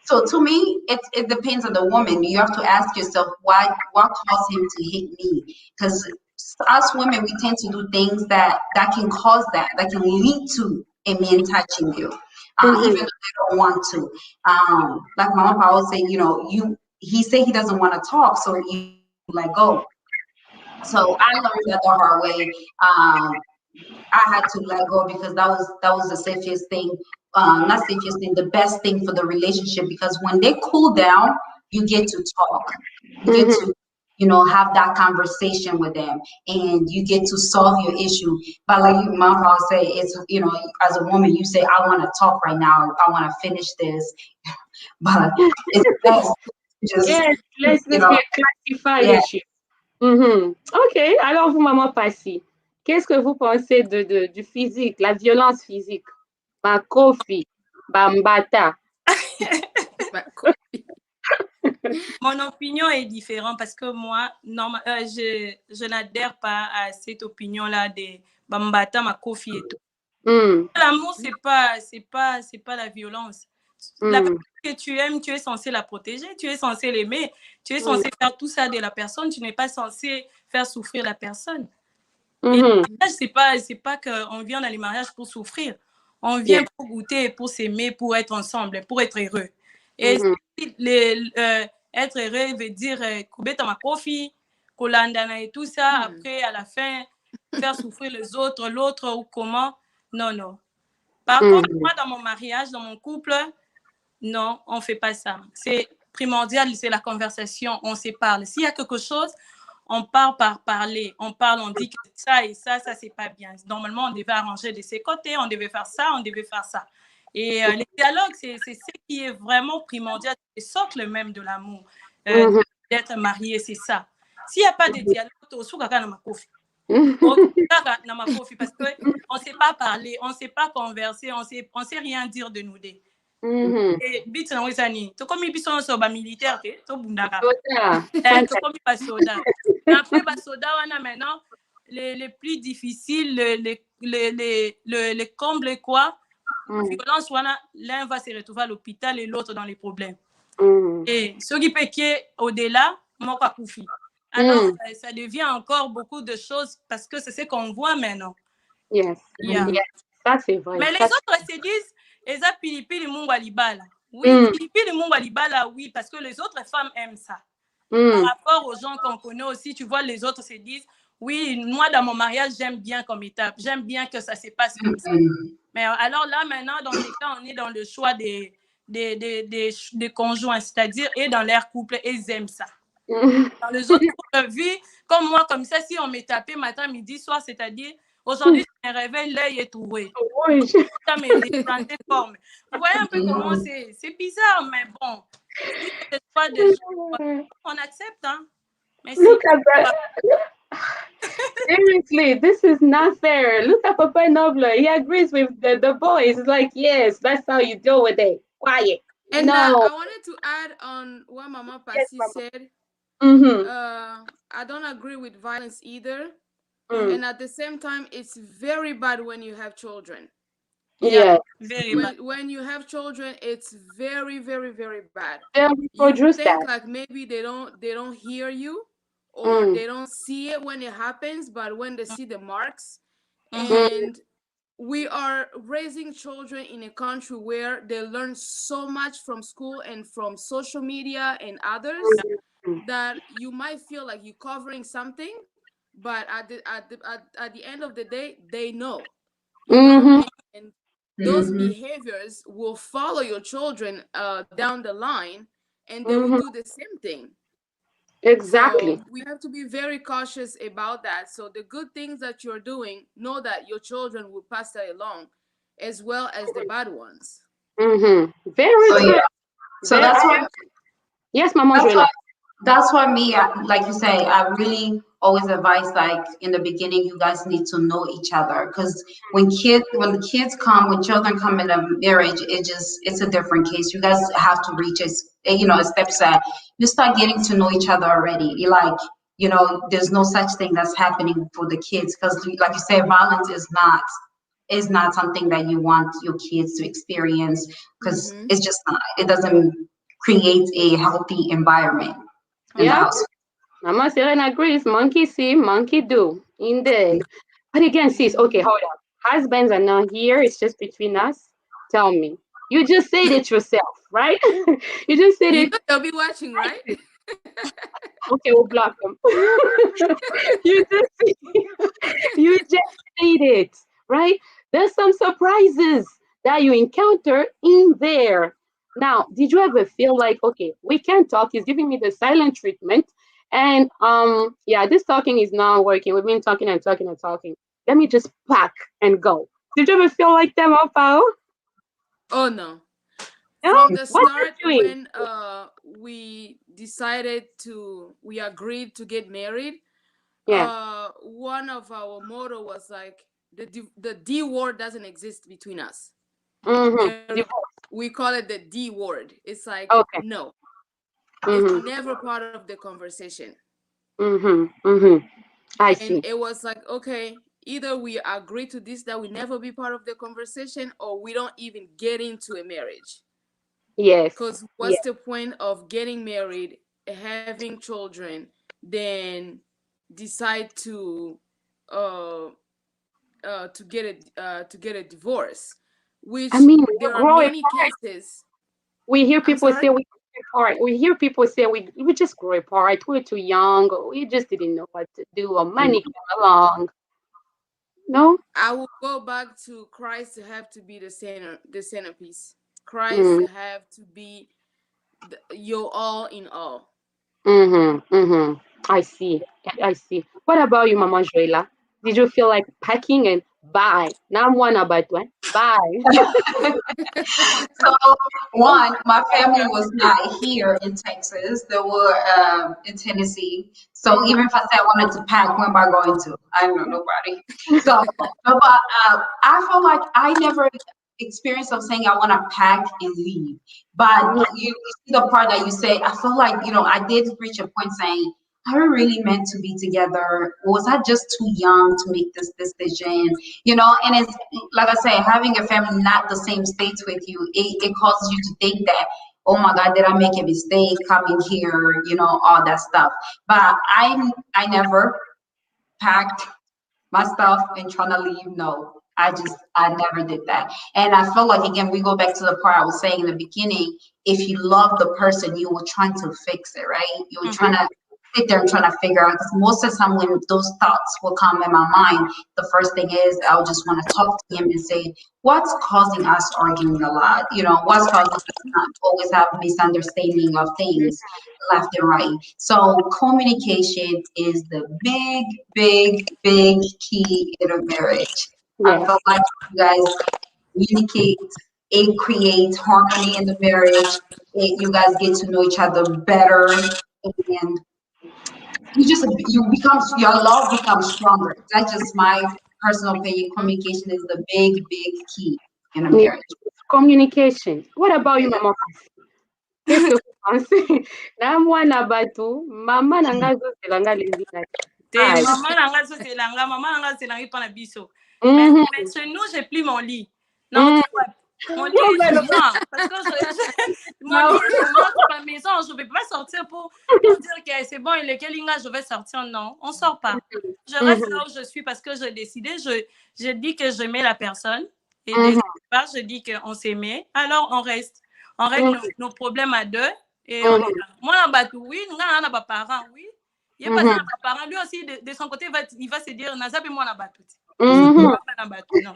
so to me, it depends on the woman. You have to ask yourself what caused him to hit me? Because us women, we tend to do things that can cause that can lead to a man touching you, even if they don't want to. Like Mama Paul say, he said he doesn't want to talk, so you let go. So I learned that the hard way. I had to let go because that was the safest thing, not safest thing, the best thing for the relationship. Because when they cool down, you get to talk, you get to have that conversation with them, and you get to solve your issue. But like my father say, it's as a woman, you say I want to talk right now, I want to finish this, but it's best to just Yes, let's you know classify yeah. les choses. Ok, alors vous, Maman Passy, qu'est-ce que vous pensez du physique, la violence physique? Ma kofi, bambata. Mon opinion est différente parce que moi, je n'adhère pas à cette opinion-là de Bambata, ma Kofi et tout. L'amour, c'est pas la violence. La personne que tu aimes, tu es censé la protéger, tu es censé l'aimer, tu es censé faire tout ça de la personne, tu n'es pas censé faire souffrir la personne. Et le mariage, c'est pas qu'on vient dans les mariages pour souffrir. On vient pour goûter, pour s'aimer, pour être ensemble, pour être heureux. Et si être heureux veut dire kubeta ma kofi, kolandana et tout ça, après, à la fin, faire souffrir les autres, l'autre ou comment. Non, non. Par contre, moi, dans mon mariage, dans mon couple, non, on ne fait pas ça. C'est primordial, c'est la conversation, on se parle. S'il y a quelque chose, on part par parler. On parle, on dit que ça et ça, c'est pas bien. Normalement, on devait arranger de ses côtés, on devait faire ça, on devait faire ça. Et les dialogues, c'est ce qui est vraiment primordial, c'est le socle même de l'amour, d'être marié, c'est ça. S'il n'y a pas de dialogue, parce qu'on ne sait pas parler, on ne sait pas converser, on ne sait rien dire de nous deux. Et bit na wezani to komi biso so ba militaire te to bundaka to komi ba soda après ba soda wana maintenant les plus difficiles les combles quoi violence wana l'un va se retrouver à l'hôpital et l'autre dans les problèmes et ceux qui peuvent au-delà moko akufi alors ça devient encore beaucoup de choses parce que c'est ce qu'on voit maintenant. Yes. Ça c'est vrai. Mais les autres se disent Eza pilipili mungu alibala. Oui, pilipili mungu alibala, oui, parce que les autres femmes aiment ça. Par rapport aux gens qu'on connaît aussi, tu vois, les autres se disent, oui, moi, dans mon mariage, j'aime bien comme étape. J'aime bien que ça se passe comme ça. Mais alors là, maintenant, dans ces cas, on est dans le choix des conjoints, c'est-à-dire, et dans leur couple, ils aiment ça. Dans les autres couples, vu, comme moi, comme ça, si on m'est tapé matin, midi, soir, c'est-à-dire, aujourd'hui, je me réveille, l'œil est troué. Ça me déplante forme. Vous voyez un peu comment c'est bizarre, mais bon. C'est pas des choses on accepte, hein. Mais look at that. Seriously, this is not fair. Look at Papa Nobler. He agrees with the boys. He's like, yes, that's how you deal with it. Quiet. And no. I wanted to add on what Mama Passy said. I don't agree with violence either. And at the same time, it's very bad when you have children. Yeah, Yeah. very Mhm. bad. When you have children, it's very, very, very bad. They You reproduce think that. like maybe they don't hear you, or Mm. they don't see it when it happens, but when they see the marks. Mm-hmm. Mm. And we are raising children in a country where they learn so much from school and from social media and others, Mm. that you might feel like you're covering something, but at the end of the day, they know, Mhm. and those Mm-hmm. behaviors will follow your children down the line, and they will Mhm. do the same thing. So Exactly. we have to be very cautious about that. So the good things that you're doing, know that your children will pass that along, as well as the bad ones. Mhm. Very So true. yeah. So Very. Yes, Mama that's Joella. why that's why me, like you say, I really always advise, like in the beginning, you guys need to know each other, because when the kids come, when children come in a marriage, it's a different case. You guys have to reach a steps that you start getting to know each other already. You like, there's no such thing that's happening for the kids, because like you say, violence is not something that you want your kids to experience, because Mm-hmm. it's just not. It doesn't create a healthy environment in the Yeah. house. Mama Serena agrees. Monkey see, monkey do. Indeed. But again, sis, okay, Mm-hmm. hold on. Husbands are not here. It's just between us. Tell me. You just said it yourself, right? You just said You it. know they'll be watching, right? Okay, we'll block them. you just you just said it, right? There's some surprises that you encounter in there. Now, did you ever feel like, okay, we can talk, he's giving me the silent treatment, and yeah, this talking is not working. We've been talking and talking and talking. Let me just pack and go. Did you ever feel like that, Mapao? Oh no. Yeah? From the What start, you're doing? when we agreed to get married, Yeah. one of our motto was like, the D word doesn't exist between us. Mm-hmm. There, Divorce. we call it the D word. It's like, Okay. no, it's Mm-hmm. never part of the conversation. Mm-hmm. Mm-hmm. I And see. it was like, okay, either we agree to this, that we never be part of the conversation, or we don't even get into a marriage. Yes. Because what's Yes. the point of getting married, having children, then decide uh to get a divorce, I which mean, you there are grow many apart. cases. We hear I'm people say sorry. we grow apart. We hear people say we just grow apart. We're too young. Or we just didn't know what to do. Or money came along. No. I will go back to Christ to have to be the centerpiece. Christ Mm, have to be your all in all. mm-hmm. Mm-hmm. I see. I see. What about you, Mama Joela? Did you feel like packing and bye? Now I'm one about one. Bye. So, one, my family was not here in Texas. They were in Tennessee. So even if I said I wanted to pack, where am I going to? I don't know nobody. So, no, but I feel like I never experienced of saying I want to pack and leave. But you see the part that you say, I feel like, I did reach a point saying, are we really meant to be together? Or was I just too young to make this decision? And it's like I say, having a family not the same states with you, it causes you to think that, oh my God, did I make a mistake coming here? All that stuff. But I never packed my stuff and trying to leave. No, I never did that. And I feel like, again, we go back to the part I was saying in the beginning. If you love the person, you were trying to fix it, right? You were trying to sit there and trying to figure out, because most of the time when those thoughts will come in my mind, the first thing is I'll just want to talk to him and say, what's causing us arguing a lot? What's causing us not to always have misunderstanding of things left and right? So communication is the big, big, big key in a marriage. I feel Yes. like you guys communicate, it creates harmony in the marriage. You guys get to know each other better, and your love becomes stronger. That's just my personal opinion. Communication is the big, big key in a Yes. marriage. Communication. What about you, Mama? Qu'est-ce que vous pensez? Na mwana bato, mama na nga azozelanga lendi na Te Bye. maman nanga so c'est langa, maman nanga c'est langa pas na biso. Mais Mhm. chez nous j'ai pris mon lit. Non, tu vois, mon lit Non, est mais non. géant. Parce que mon lit Non. est géant sur la maison. Je ne vais pas sortir pour dire que c'est bon, il est quel linga, je vais sortir. Non, on ne sort pas. Je reste là où je suis parce que j'ai décidé, je dis que j'aimais la personne. Et dès le départ, je dis qu'on s'aimait. Alors, on reste. On règle nos problèmes à deux et on est là. Moi, on a oui, nous, on a pas parents, oui. Il est passé à pas parents. Lui aussi, de son côté, il va se dire, Nazab et moi, on a battu. Non.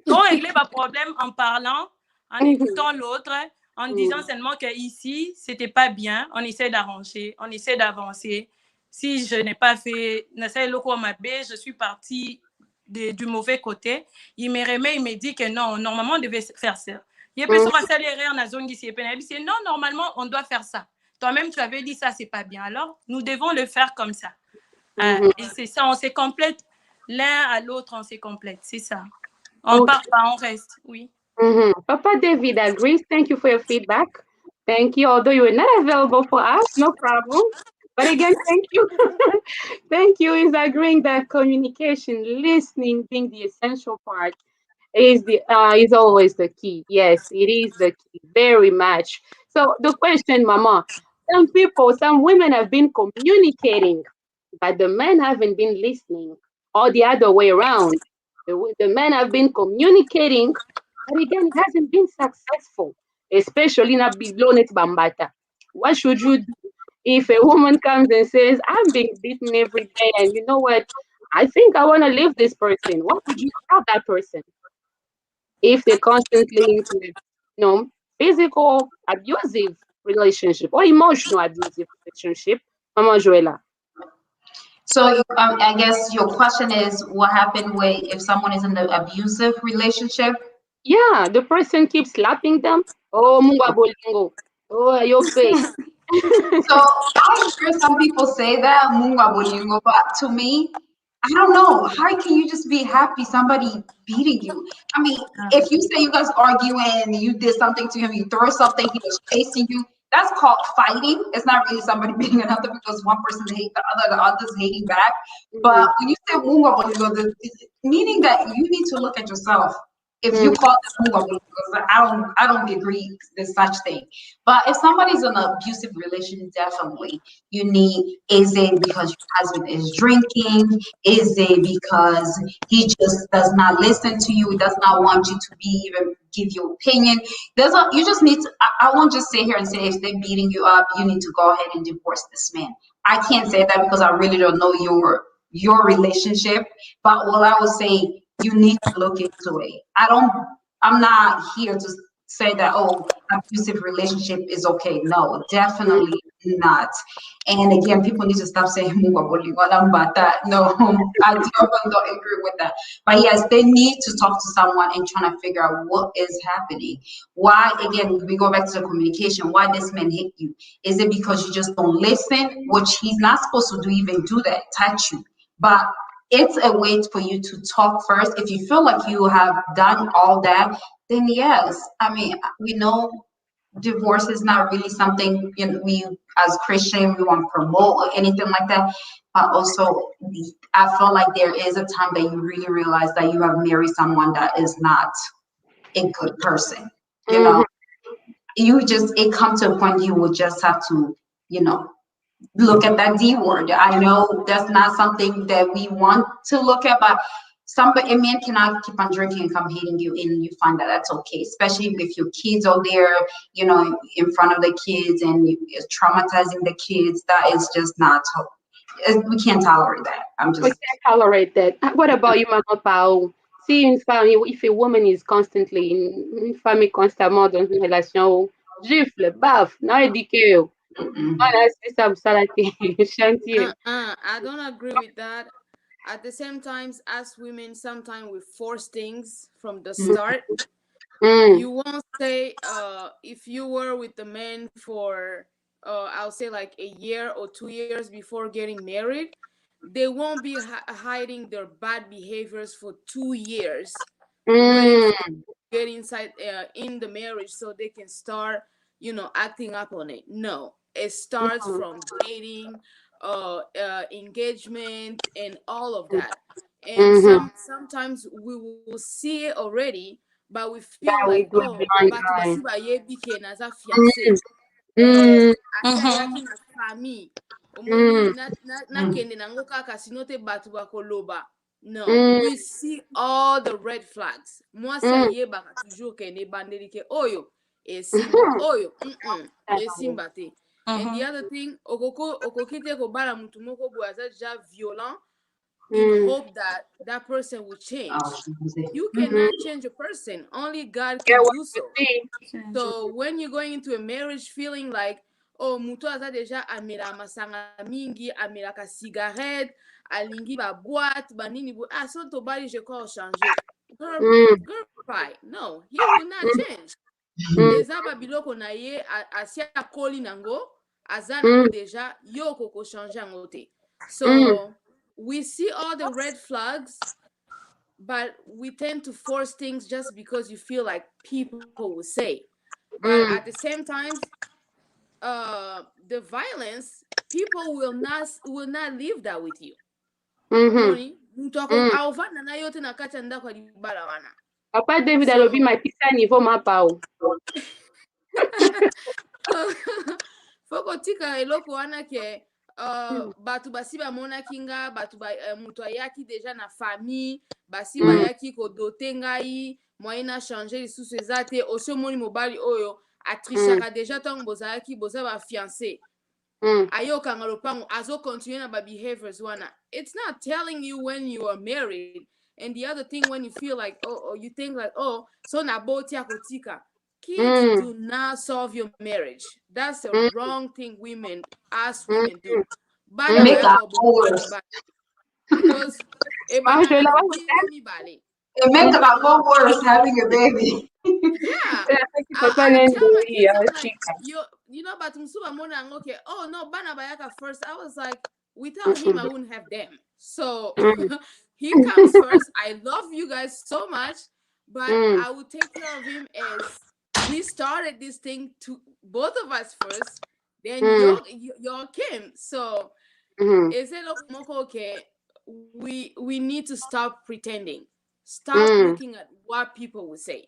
On régler le problème en parlant, en écoutant l'autre, en disant seulement qu'ici, c'était pas bien. On essaie d'arranger, on essaie d'avancer. Si je n'ai pas fait, je suis partie du mauvais côté. Il me remet, il me dit que non, normalement, on devait faire ça. Il peut se accélérer en azon ici. Non, normalement, on doit faire ça. Toi-même, tu avais dit ça, c'est pas bien. Alors, nous devons le faire comme ça. Et c'est ça, on se complète l'un à l'autre, on se complète. C'est ça. On Okay. part pas, on reste, oui. Papa David agrees. Thank you for your feedback. Thank you. Although you were not available for us, no problem. But again, thank you. Thank you. Is agreeing that communication, listening being the essential part is always the key. Yes, it is the key, very much. So the question, Mama, some women have been communicating, but the men haven't been listening, or the other way around. The men have been communicating, but again, it hasn't been successful, especially in a Bilonet Bambata. What should you do if a woman comes and says, I'm being beaten every day, and you know what? I think I want to leave this person. What would you tell that person if they're constantly into a, physical abusive relationship or emotional abusive relationship? Mama Joella. So I guess your question is what happened if someone is in an abusive relationship? Yeah, the person keeps slapping them. Oh, munga bolingo. Oh, your face. So I'm sure some people say that munga bolingo, but to me, I don't know. How can you just be happy somebody beating you? I mean, if you say you guys arguing and you did something to him, you throw something, he was chasing you. That's called fighting. It's not really somebody beating another because one person hate the other's hating back. But when you say munga bolingo, meaning that you need to look at yourself. If you call it munga bolingo, because I don't agree with such thing. But if somebody's in an abusive relationship, definitely you need, is it because your husband is drinking? Is it because he just does not listen to you? He does not want you to be even give your opinion. You just need to, I won't just sit here and say if they're beating you up, you need to go ahead and divorce this man. I can't say that because I really don't know your relationship. But all I would say, you need to look into it. I'm not here to say that, oh, abusive relationship is okay. No, definitely not. And again, people need to stop saying about that. No, I definitely don't agree with that. But yes, they need to talk to someone and trying to figure out what is happening. Why, again, we go back to the communication. Why this man hit you? Is it because you just don't listen, which he's not supposed to do, even do that, touch you? But it's a way for you to talk first. If you feel like you have done all that, then yes. I mean, we know divorce is not really something we as Christian we want to promote or anything like that. But also, I feel like there is a time that you really realize that you have married someone that is not a good person. You know, it comes to a point you will just have to, look at that D word. I know that's not something that we want to look at, but a man cannot keep on drinking and come hitting you, and you find that that's okay, especially if your kids are there, in front of the kids and it's traumatizing the kids. That is just not, we can't tolerate that. We can't tolerate that. What about you, Mama Pao? See, une femme, if a woman is constantly, une femme est constamment dans une relation, gifle, baf, non éduquée. Voilà, c'est ça, ça, la chantier. I don't agree with that. At the same time, as women, sometimes we force things from the start. You won't say if you were with the man for I'll say like a year or 2 years before getting married, they won't be hiding their bad behaviors for 2 years waiting get inside in the marriage so they can start acting up on it. No, it starts from dating, engagement, and all of that. And sometimes we will see it already but we That feel we like, do oh, blind batu line. basi bayebi ke naza Mm, fiancé. mm, Asi ayaki na famille. Omoni mm, na kende nango kaka sino te batu bakoloba. No, mm, we see all the red flags. Mwasi mm. ayebaka toujours kende bandeli ke oyo esimba oyo esimba te. And the other thing, okoki te kobala mutu moko boye aza déjà violent in Mm, hope that that person will change. You mm. cannot change a person. Only God Get can what do you so. see. So when you're going into a marriage feeling like, oh, mutu aza deja amela masanga mingi, amela ka cigarette, alingi ba boîte, banini bo, ah, so tobali je crois changer. Mm, Girl cry. No, he will not mm, change. mm, Eza ba biloko na ye, asi akoli nango, aza nango mm, deja, yo koko changer yango te. mm, So we see all the red flags, but we tend to force things just because you feel like people will say. But at the mm, same time, the violence, people will not live that with you. mhm, Omoni mutoko mm. aovana na yote na kati ya ndako ya libala wana. Papa David alobi So matisa niveau mapao. foko tika eloko wana ke Mm, batu basi bamonaki nga batu mutu ayaki deja na famille basi mm, bayaki kodote ngai moyen na changer lisusu eza te osi omoni mobali oyo mm, atrishaka deja ntango bozalaki boza bafiance mm, ayokanga lopango azocontinue na babehaviors wana. It's not telling you when you are married. And the other thing, when you feel like, oh, you think like, oh, so na boti akotika. Kids mm, do not solve your marriage. That's the mm, wrong thing us mm, women do. It Bana make baya life ko bobo bana worse. ba because e Maman, bana je na la vois bingo mibale. It makes life worse having a baby. Yeah. papa I tell my nende kids, ya I'm like, shika. you know, but msuba mona ngoke, oh no, bana bayaka first. I was like, without him, I wouldn't have them. So Mm, he comes first. I love you guys so much, but mm, I will take care of him as we started this thing to both of us first. Then mm, your came. So mm, is it okay? We need to stop pretending. Stop mm, looking at what people will say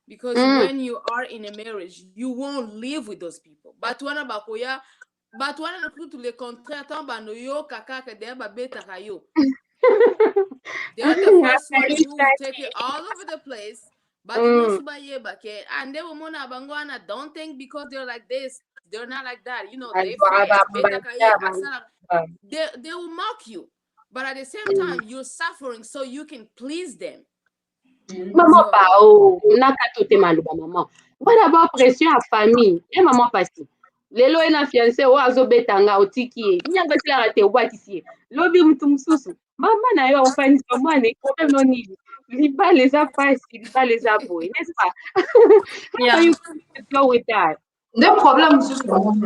because mm. when you are in a marriage you won't live with those people batu wana bakoya batu wana nakutu le contraire tant bano yo kaka de babetaka yo they're the first ones who will take it all over the place but Mm, nyonso bayeba ke and they will mona bango wana don't think because they're like this they're not like that, you know, they fight betaka ye asala they will mock you but at the same mm. time you're suffering so you can please them. Maman pa So o naka tote maloba maman. Wana ba pression ya famille. E maman pasi. Lelo ena fiancé o azobeta nga otiki ye. Nyanga sila te obwatisi ye. Lobi mtu mususu. Mama na yo ofanisa mwana problème no nini. Libala eza pasi, libala eza boy, n'est-ce pas? How are Yeah. you going to deal with that? The problem is just one.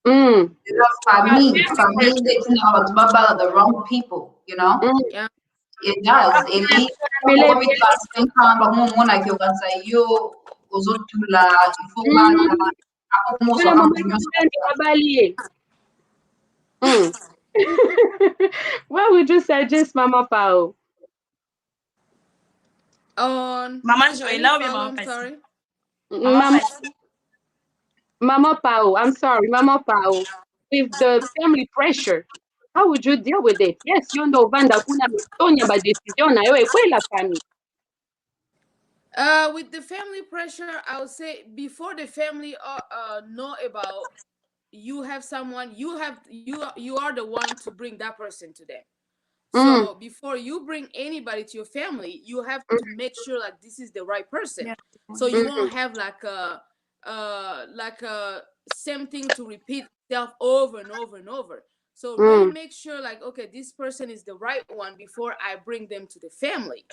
Mm. The family, it's not about the wrong people, you know? Mm. yeah. It does. It leads Mele when we start spending time, but more like you can say, yo, uzotula, ifobala, mm. ako mo so Wana ang mama dunyo sa yule kabali ye. Mm. What would you suggest Mama Pao? On Maman I didn't Joëlla ou bien follow. Maman I'm Passy? sorry. Maman Mama Passy. Mama Pao, I'm sorry, Mama Pao. With the family pressure, how would you deal with it? Yes, you know Vanda kuna mitonya ba decision na yo ekwe la famille. With the family pressure, I would say before the family know about you have someone, you are the one to bring that person to them. Mm, So before you bring anybody to your family, you have to make sure like this is the right person. Yeah. So you mm, won't have like a same thing to repeat itself over and over and over. So really mm, make sure like okay, this person is the right one before I bring them to the family.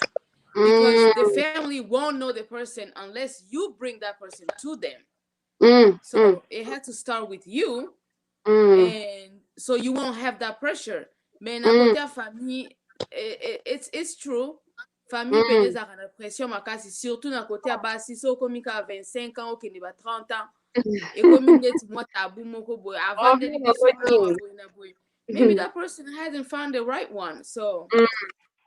Because the mm, family won't know the person unless you bring that person to them. mm, mm, So it has to start with you, mm, and so you won't have that pressure. Mais na mm, kote ya famille, it's true. Famille mm. penezaka na pression makasi, surtout na kote ya basi, so okomi ka 25 ans okende ba 30 ans, ekomi neti mwa tabu moko boye, Oh, avandeli mama biso awa gotini. boye na boye. Maybe that person hasn't found the right one. So Mm,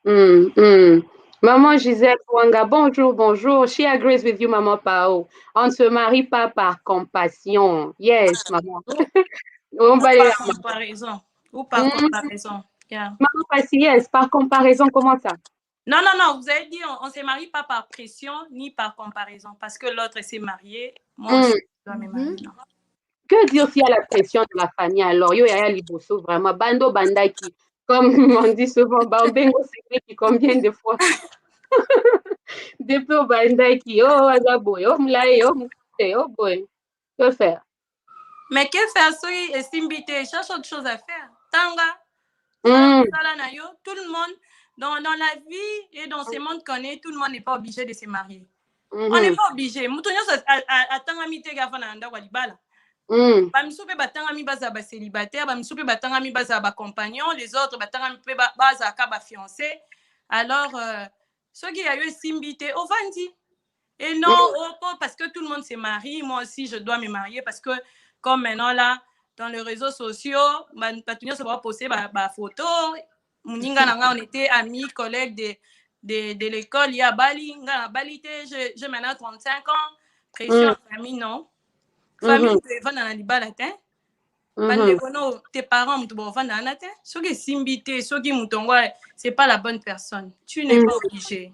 mm, mm. Maman Gisèle Wanga, bonjour, bonjour. She agrees with you, Maman Pao. On ne se marie pas par compassion. Yes, maman. Ou, On ou va aller par là. comparaison. Ou par Hmm. comparaison. Yeah. Maman Passi, yes, par comparaison, comment ça? Non, non, non, vous avez dit on ne se marie pas par pression ni par comparaison parce que l'autre s'est marié, moi Hmm. aussi je dois me marier. Non. Que dire s'il y a la pression de la famille alors? Yo, yaya liboso, vraiment. Bando bandaki. Comme on dit souvent, Bambengo c'est qui combien de fois? Depuis au bandaki, oh, azaboy, oh, mlae, oh, mkute, oh, boy. Que faire? Mais que faire si estime bité, cherche autre chose à faire. Tanga, Hmm. tout le monde, dans la vie et dans ce monde qu'on est, tout le monde n'est pas obligé de se marier. On n'est Mhm. pas obligé. Moutonyo a tanga mite gafana anda walibala. Hmm. Bamisu mpe batangami baza ba célibataire, bamisu mpe batangami baza ba compagnon, les autres batangami mpe baza ka ba fiancé. Alors soki ya yo esimbi te ovandi. Et non, Hmm. oh, parce que tout le monde se marie, moi aussi je dois me marier parce que comme maintenant là dans les réseaux sociaux, batunya se va poster ba photo, muninga nanga on était amis, collègues de l'école, il y a Bali, nga Bali te, j'ai maintenant 35 ans, pression Hmm. en famille non. Famille Mhm. tu evanda na libala te. Mhm. Bandeko no tes parents mutu bovanda na te. Soki esimbi te, soki mutu ngo c'est pas la bonne personne. Tu n'es Mhm. pas obligé.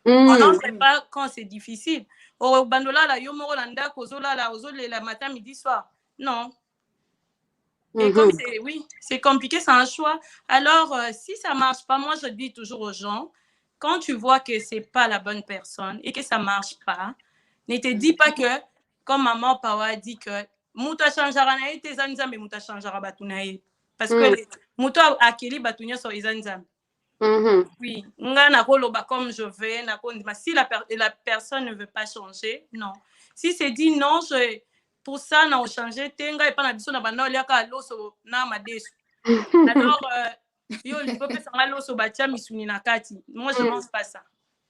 On Mhm. n'entre pas quand c'est difficile. Oh, bandola yo moko na ndako ozolala ozolela matin midi soir. Non. Et comme Mhm. c'est oui, c'est compliqué, c'est un choix. Alors si ça marche pas, moi je dis toujours aux gens, quand tu vois que c'est pas la bonne personne et que ça marche pas, ne te dis pas que comme maman Pawa dit que muta changera na ete zanzambe muta changera batuna ye parce que Mhm. muta akeli batunya so izanzambe. Mhm. Oui, nga nakoloba comme je vais, nakondima. Si la personne ne veut pas changer, non. Si c'est dit non, pour ça, na changer, tenga et pas na biso na bana oliaka loso na madesu. Alors, yo, il peut pas loso batia misuni na kati. Moi, je mange pas ça.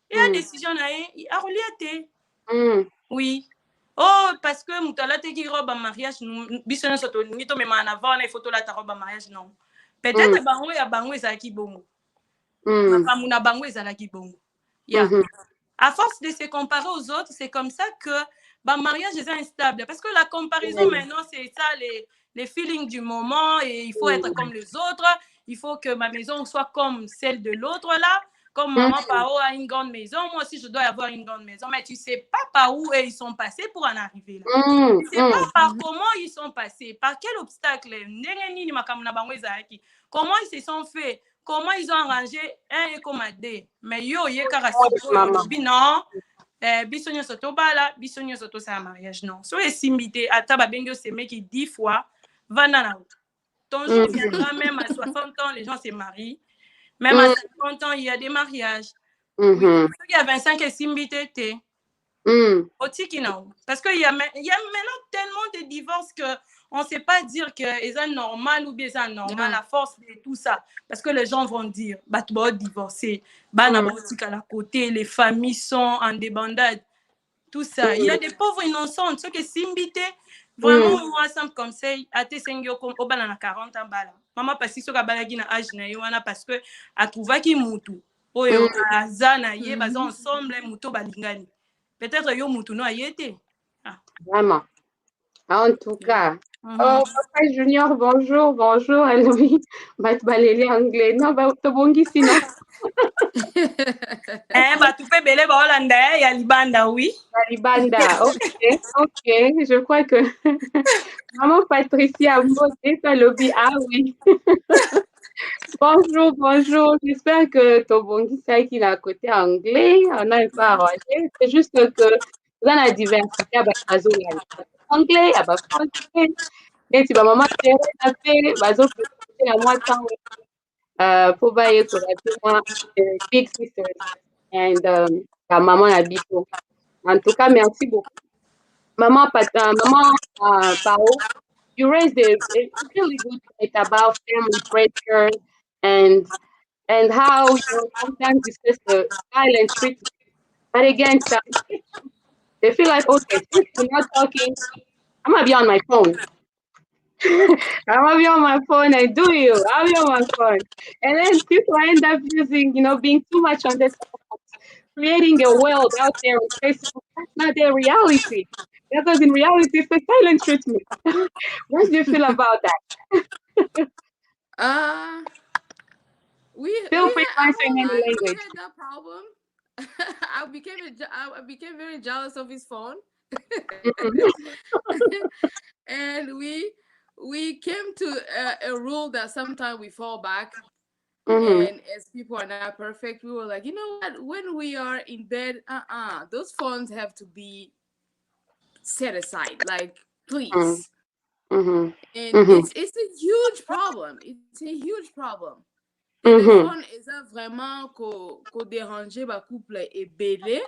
Et la Mhm. décision na ye, a relié. Mhm. Oui. Oh, parce que mutala te ki robe en mariage, biso na soto ni to me en avant, na photo la ta robe en mariage, non. Mhm. Peut-être bango ya bango ezaki bongo. Mhm. Makambo na bango ezalaki bongo. Yeah. Mhm. À force de se comparer aux autres, c'est comme ça que bah, mariage est instable. Parce que la comparaison Mhm. maintenant, c'est ça, les feelings du moment, et il faut être comme les autres. Il faut que ma maison soit comme celle de l'autre là. Comme maman Pao a une grande maison, moi aussi je dois avoir une grande maison. Mais tu sais pas par où ils sont passés pour en arriver là. Mhm. Tu sais pas par comment ils sont passés, par quel obstacle. Comment ils se sont fait, comment ils ont arrangé un et comme deux. Mais yo, ye karasiko, yo, Maman. non. Biso nyonso tobala, biso nyonso tosala mariage, non. So esimbi te, ata babengi osemeki 10 fois, vanda na ton jour Mhm. viendra, même à 60 ans, les gens se marient. Même à Mhm. 50 ans, il y a des mariages. Oui. Mhm. Ceux qui a 25 esimbi te, Mhm. parce qu'il y a maintenant tellement de divorces qu'on ne sait pas dire que c'est normal ou bien c'est normal à force de tout ça. Parce que les gens vont dire, bah, tu vas divorcer, bah, Mhm. à la côté, les familles sont en débandade, tout ça. Il y a des pauvres innocents, ceux qui s'imbitent, vraiment, Mhm. moi, simple comme ça, à tes 5 ans, au bas, 40 ans, bala. Maman, parce que ce que na âge na yoana, parce que a trouvé qui moutou. Oyo, Mhm. azana, ye, baza ensemble, moutou, balingani. Peut-être yo moutou no ayete. Ah. Vraiment. En tout cas. Oh, Mhm. Papa Junior, bonjour, bonjour. Aloui. Bat balele anglais. Non, bah, tobongi sinon. Bah, tu peux bele, bah, Hollandais, ya libanda, oui. Banda. Ok, ok. Je crois que Maman Patricia Modé, ça lobby. Ah oui. Bonjour, bonjour. J'espère que Tobongi c'est qu'il a un côté anglais. On a un peu arrangé. C'est juste que dans la diversité, il y a bazo il y a anglais, il y a français. Et tu vas maman chérie, ça fait bazo peut la moi tant pour bailler pour la big sisters and la maman la bito. En tout cas, merci beaucoup. Maman Pao, you raised a really good point about family pressure and how sometimes it's just the silent treatment. But again, some they feel like okay, since we're not talking, I'm gonna be on my phone. I'm gonna be on my phone and do you? I'll be on my phone. And then people end up using, being too much on this. creating a world out there on Facebook. That's not their reality. Because in reality, it's the silent treatment. What do you feel about that? Uh, Feel free to I answer in won't any lie, we language. had that problem. I became very jealous of his phone. Mhm, And we came to a rule that sometimes we fall back, mhm, and as people are not perfect, we were like, you know what, when we are in bed, those phones have to be set aside, like, mhm, please. mhm, And mhm, it's a huge problem, it's a huge problem. mhm, Téléphone eza vraiment ko déranger ba couple ebele,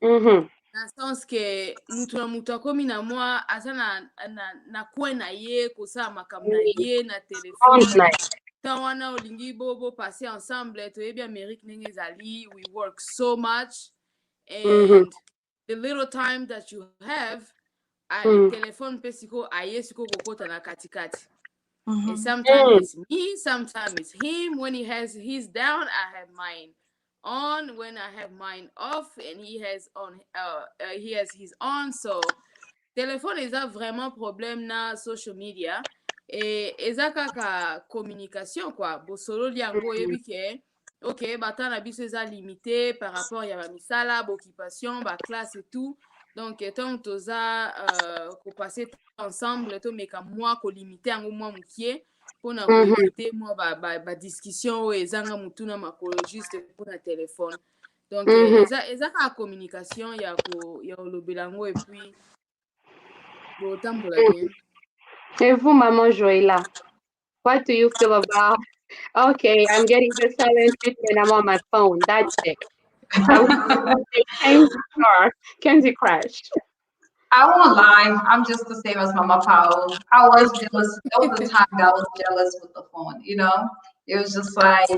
mhm. na sens ke mutu na mutu akomi na mwa aza na kwe na ye kosala makambo na Oui, ye na phone telefone. night. Ntan wana olingi bopase ensemble, toyebi amerike ndenge ezali, we work so much, Mhm, and the little time that you have, mhm, telefone mpe siko aye siko kokota na katikati. And Mhm. sometimes mhm, it's me, sometimes it's him. When he has his down, I have mine on. When I have mine off, and he has his on. So téléphone eza vraiment problème na social media. Et eza kaka communication quoi. Bosololi yango mhm, oyebi ke ok bata na biso eza limité par rapport ya bamisala, boccupation, classe et tout. Donc ntango toza kopase ensemble tomeka mwa kolimite yango mwa mokie mpona mhm, koevite mwa badiscussion oyo ezanga motu na makolo juste mpona telefone. Donc mhm. eza kaka communication ya kolobela yango epuis botambola bien. Et vous, Maman Joëla, what do you feel about? Okay, I'm getting the silent treatment. I'm on my phone. That's it. I will play Candy Crush. I won't lie, I'm just the same as Mama Powell. I was jealous. There was a time that I was jealous with the phone, you know? It was just like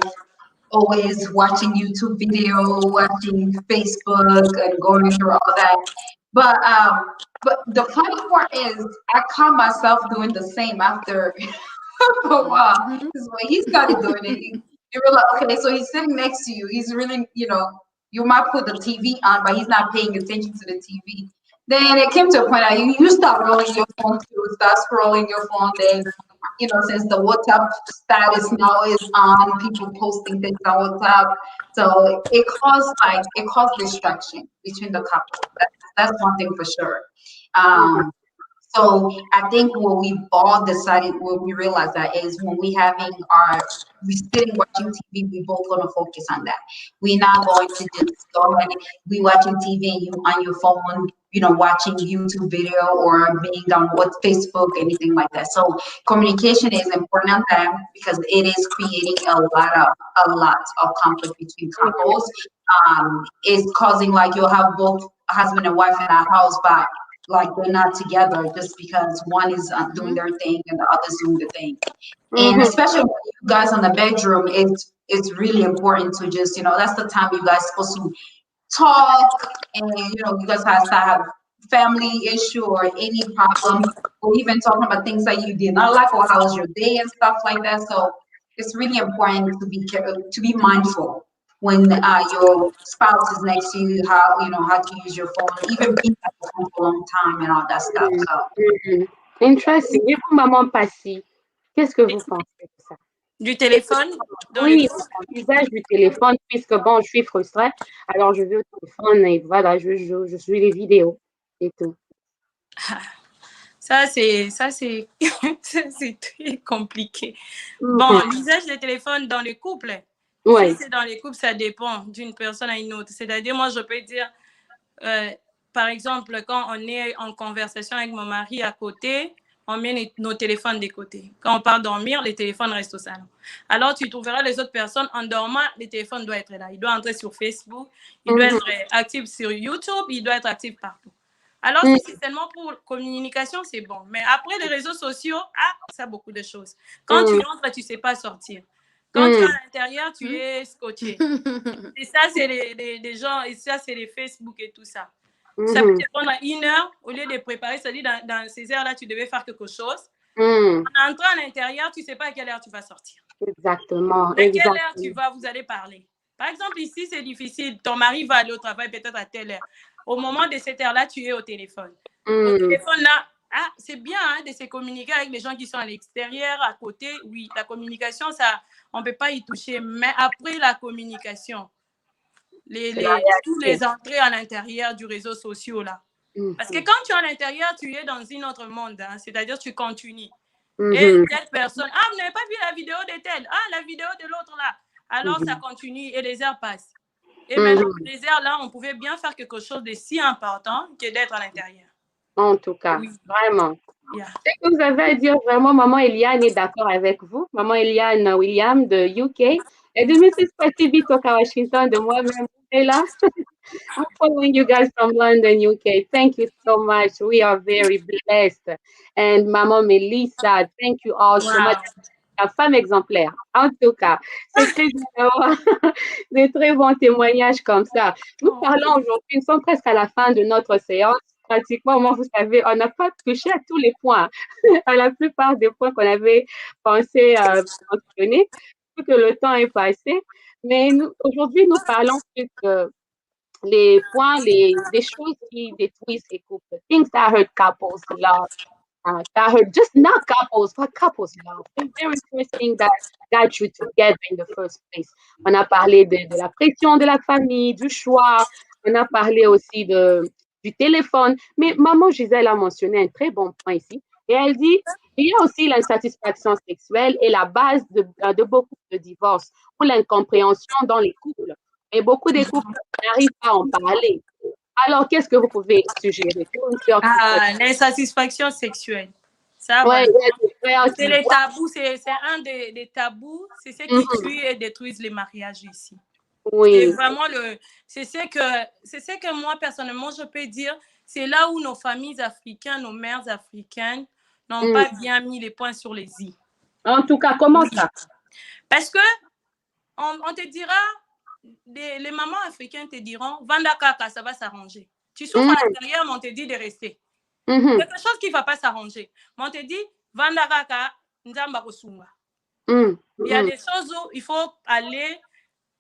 always watching YouTube video, watching Facebook and going through all that. But the funny part is I caught myself doing the same after a while. Mhm. Because when he started doing it, you were like, okay, so he's sitting next to you. He's really, you might put the TV on, but he's not paying attention to the TV. Then it came to a point that you start rolling your phone too, start scrolling your phone. Then, since the WhatsApp status now is on, people posting things on WhatsApp. So it caused distraction between the couple. That's one thing for sure. Mhm, Um, so I think what we all decided, what we realized that is when we sitting watching TV, we both gonna focus on that. We're not going to just go ahead and we watching TV and you on your phone, watching YouTube video or being on what Facebook, anything like that. So communication is important on that because it is creating a lot of conflict between mhm, couples. It's causing like you'll have both husband and wife in a house, but like they're not together just because one is doing Mhm. their thing and the other's doing the thing. And mhm, especially when you guys on the bedroom, it's really important to just that's the time you guys supposed to talk and you guys have to have family issue or any problem or even talking about things that you did not like or how was your day and stuff like that. So it's really important to be mindful when your spouse is next to you, how to use your phone, even being at the phone for a long time and all that stuff. mhm, So mhm. Interesting. Et vous, Maman Passy, qu'est-ce que vous pensez de ça? Du Qu'est-ce que- téléphone dans le Oui, couple. l'usage du téléphone, puisque bon, je suis frustrée, alors je vais au téléphone et voilà, je suis les vidéos et tout. Ça, c'est c'est très compliqué. Bon, Mhm. l'usage des téléphones dans les couples, si Oui. c'est dans les couples, ça dépend d'une personne à une autre. C'est-à-dire, moi, je peux dire, euh, par exemple, quand on est en conversation avec mon mari à côté, on met nos téléphones de côté. Quand on part dormir, les téléphones restent au salon. Alors, tu trouveras les autres personnes en dormant, les téléphones doivent être là. Il doit entrer sur Facebook, il doit Mhm. être actif sur YouTube, il doit être actif partout. Alors, Mhm. si c'est seulement pour communication, c'est bon. Mais après, les réseaux sociaux, ça a beaucoup de choses. Quand tu Mhm. entres, tu ne sais pas sortir. Quand tu es Mhm. à l'intérieur, tu Mhm. es scotché. Et ça, c'est les gens, et ça, c'est les Facebook et tout ça. Ça peut Mhm. te prendre 1 heure au lieu de préparer. C'est-à-dire, dans ces heures-là, tu devais faire quelque chose. Mhm. En entrant à l'intérieur, tu ne sais pas à quelle heure tu vas sortir. Exactement, À quelle heure tu exactement. vas, vous allez parler. Par exemple, ici, c'est difficile. Ton mari va aller au travail peut-être à telle heure. Au moment de cette heure-là, tu es au téléphone. Au téléphone, là, ah, c'est bien hein, de se communiquer avec les gens qui sont à l'extérieur, à côté. Oui, la communication, ça, on ne peut pas y toucher. Mais après la communication, tous les entrées à l'intérieur du réseau social, là. Parce que quand tu es à l'intérieur, tu es dans un autre monde. Hein, c'est-à-dire tu continues. Et telle personne, ah, vous n'avez pas vu la vidéo de telle, ah, la vidéo de l'autre là. Alors ça continue et les heures passent. Et maintenant, les heures là, on pouvait bien faire quelque chose de si important que d'être à l'intérieur. En tout cas, Oui. vraiment. Yeah. Ce que vous avez à dire, vraiment, Maman Eliane est d'accord avec vous. Maman Eliane William de UK et de Mrs. Patty Bitoka Washington, de moi-même. Et là, I'm following you guys from London, UK. Thank you so much. We are very blessed. And Maman Melissa, thank you all so much. La femme exemplaire. En tout cas, c'est très bien d'avoir des très bons témoignages comme ça. Nous parlons aujourd'hui, nous sommes presque à la fin de notre séance. Pratiquement, moi, vous savez, on n'a pas touché à tous les points, à la plupart des points qu'on avait pensé mentionner, vu que le temps est passé. Mais aujourd'hui, nous parlons plus de les points, des choses qui détruisent les couples. Things that hurt couples love. That hurt just not couples, but couples love. The very first thing that got you together in the first place. On a parlé de la pression de la famille, du choix. On a parlé aussi du téléphone. Mais maman Gisèle a mentionné un très bon point ici. Et elle dit, il y a aussi l'insatisfaction sexuelle et la base de beaucoup de divorces ou l'incompréhension dans les couples. Et beaucoup de couples n'arrivent pas à en parler. Alors, qu'est-ce que vous pouvez suggérer pour une sœur L'insatisfaction sexuelle. Ça, ouais, voilà. C'est les tabous, c'est un des tabous, c'est ce qui tue et détruisent les mariages ici. Oui. C'est vraiment c'est ce que moi, personnellement, je peux dire, c'est là où nos familles africaines, nos mères africaines n'ont pas bien mis les points sur les i. En tout cas, comment ça? Parce que on te dira, les mamans africaines te diront, Vanda Kaka, ça va s'arranger. Tu souffres à l'intérieur, mais on te dit de rester. Quelque chose qui ne va pas s'arranger. Mais on te dit, Vanda Kaka, Nzamba Kosunga. Il y a des choses où il faut aller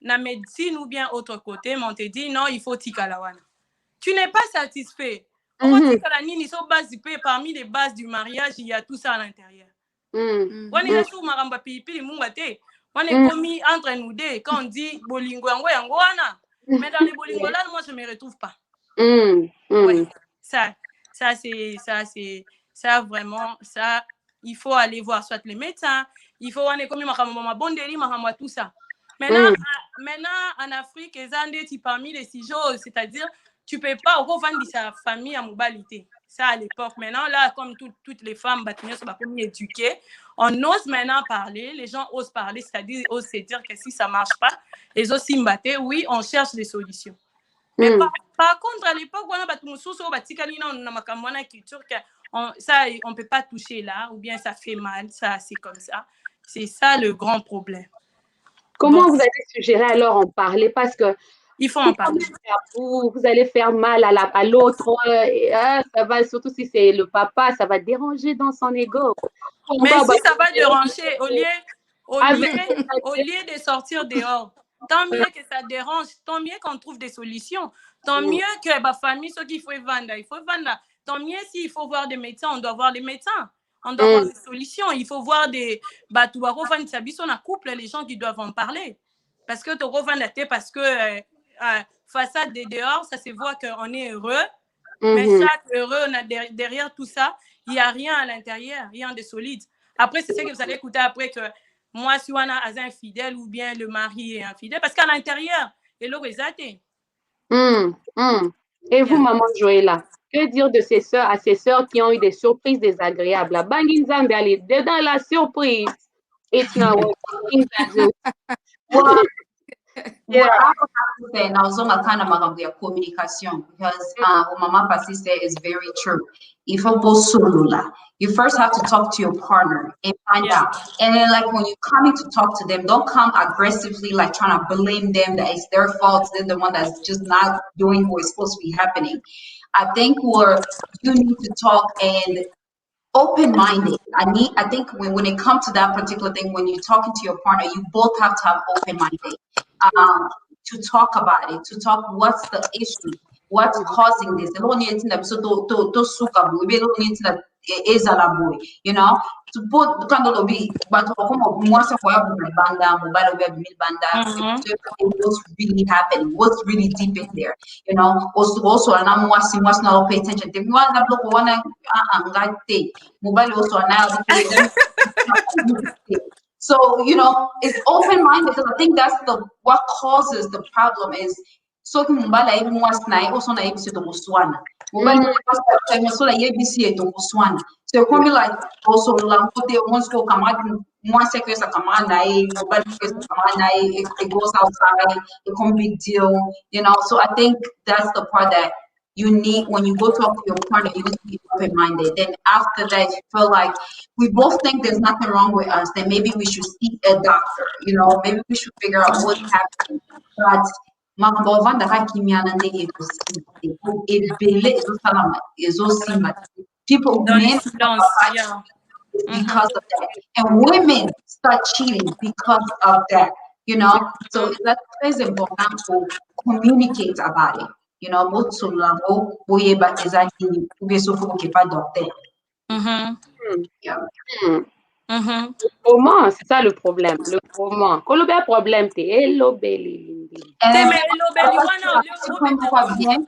dans la médecine ou bien autre côté, mais on te dit, non, il faut tikalawana. Tu n'es pas satisfait. Parmi les bases du mariage, il y a tout ça à l'intérieur. On est commis entre nous deux quand on dit bolingo yango yango wana, mais dans les bolingo là, moi je me retrouve pas. Ouais, ça vraiment, ça il faut aller voir soit les médecins, il faut on est commis tout ça. Maintenant en Afrique, les parmi les 6 jours, c'est-à-dire tu peux pas revendre sa famille à mobilité. Ça à l'époque. Maintenant, là, comme toutes les femmes, éduquées, on ose maintenant parler, les gens osent parler, c'est-à-dire osent se dire que si ça ne marche pas, les autres s'imbattent, oui, on cherche des solutions. Mais par contre, à l'époque, ça, on ne peut pas toucher là, ou bien ça fait mal, ça, c'est comme ça. C'est ça le grand problème. Comment vous allez suggérer alors en parler? Parce que il faut en parler. Vous allez faire mal à l'autre. Ça va, surtout si c'est le papa, ça va déranger dans son ego. Mais si ça va déranger, au lieu de sortir dehors, tant mieux que ça dérange, tant mieux qu'on trouve des solutions. Tant mieux que ma famille, ce qu'il faut vendre, il faut vendre. Tant mieux s'il faut voir des médecins, on doit voir des médecins. On doit voir des solutions. Il faut voir des couple, les gens qui doivent en parler. Parce que tu revends parce que façade de dehors, ça se voit qu'on est heureux. Mais chaque heureux, on a derrière tout ça, il n'y a rien à l'intérieur, rien de solide. Après, c'est ce que vous allez écouter après que moi, si on a un infidèle ou bien le mari est infidèle, parce qu'à l'intérieur, il est athée. Et vous, maman Joëlla, que dire de ses sœurs, à ses sœurs qui ont eu des surprises désagréables? La Banginzambe, elle est dedans la surprise. It's not working. What I would have to say now, Zonga kind of communication, because what Mama Pasi said is very true. If you go solo, you first have to talk to your partner and find out. And then, like, when you come in to talk to them, don't come aggressively, like trying to blame them that it's their fault. They're the one that's just not doing what is supposed to be happening. I think where you need to talk and open-minded. I think when it comes to that particular thing, when you're talking to your partner, you both have to have open-minded. to talk about it, to talk what's the issue, what's causing this. So to suka boy, you know, to put kind of be, but once a while banda, mobile web banda, Mhm. what's really happening, what's really deep in there, you know. Also, and I'm watching what's not pay attention. If you want to look one, mobile also now because so, you know, it's open-minded because I think that's the what causes the problem is so mumbala even was na also na ABC to Botswana. Mobile was time so like ABC to Botswana. So it can be like also lampote once go come out one second come out na mobile come out na it goes outside, it can big deal, you know. So I think that's the part that you need when you go talk to your partner, you need to be open-minded. Then after that, you feel like we both think there's nothing wrong with us, then maybe we should seek a doctor. You know, maybe we should figure out what's happening. But makabovanda hakimianande ebele ezosalama ezosima. People, Dans le men silence, yeah. because of that, and women start cheating because of that. You know, so that's important to communicate about it. You know, both so lavo boye ba ezani ube so fo ke pas docteur. Mhm. Yeah. Mhm. Comment? C'est ça le problème. Le comment. Quand le problème, t'es hello, belly. And Te then, me elobeli wana comment pas bien.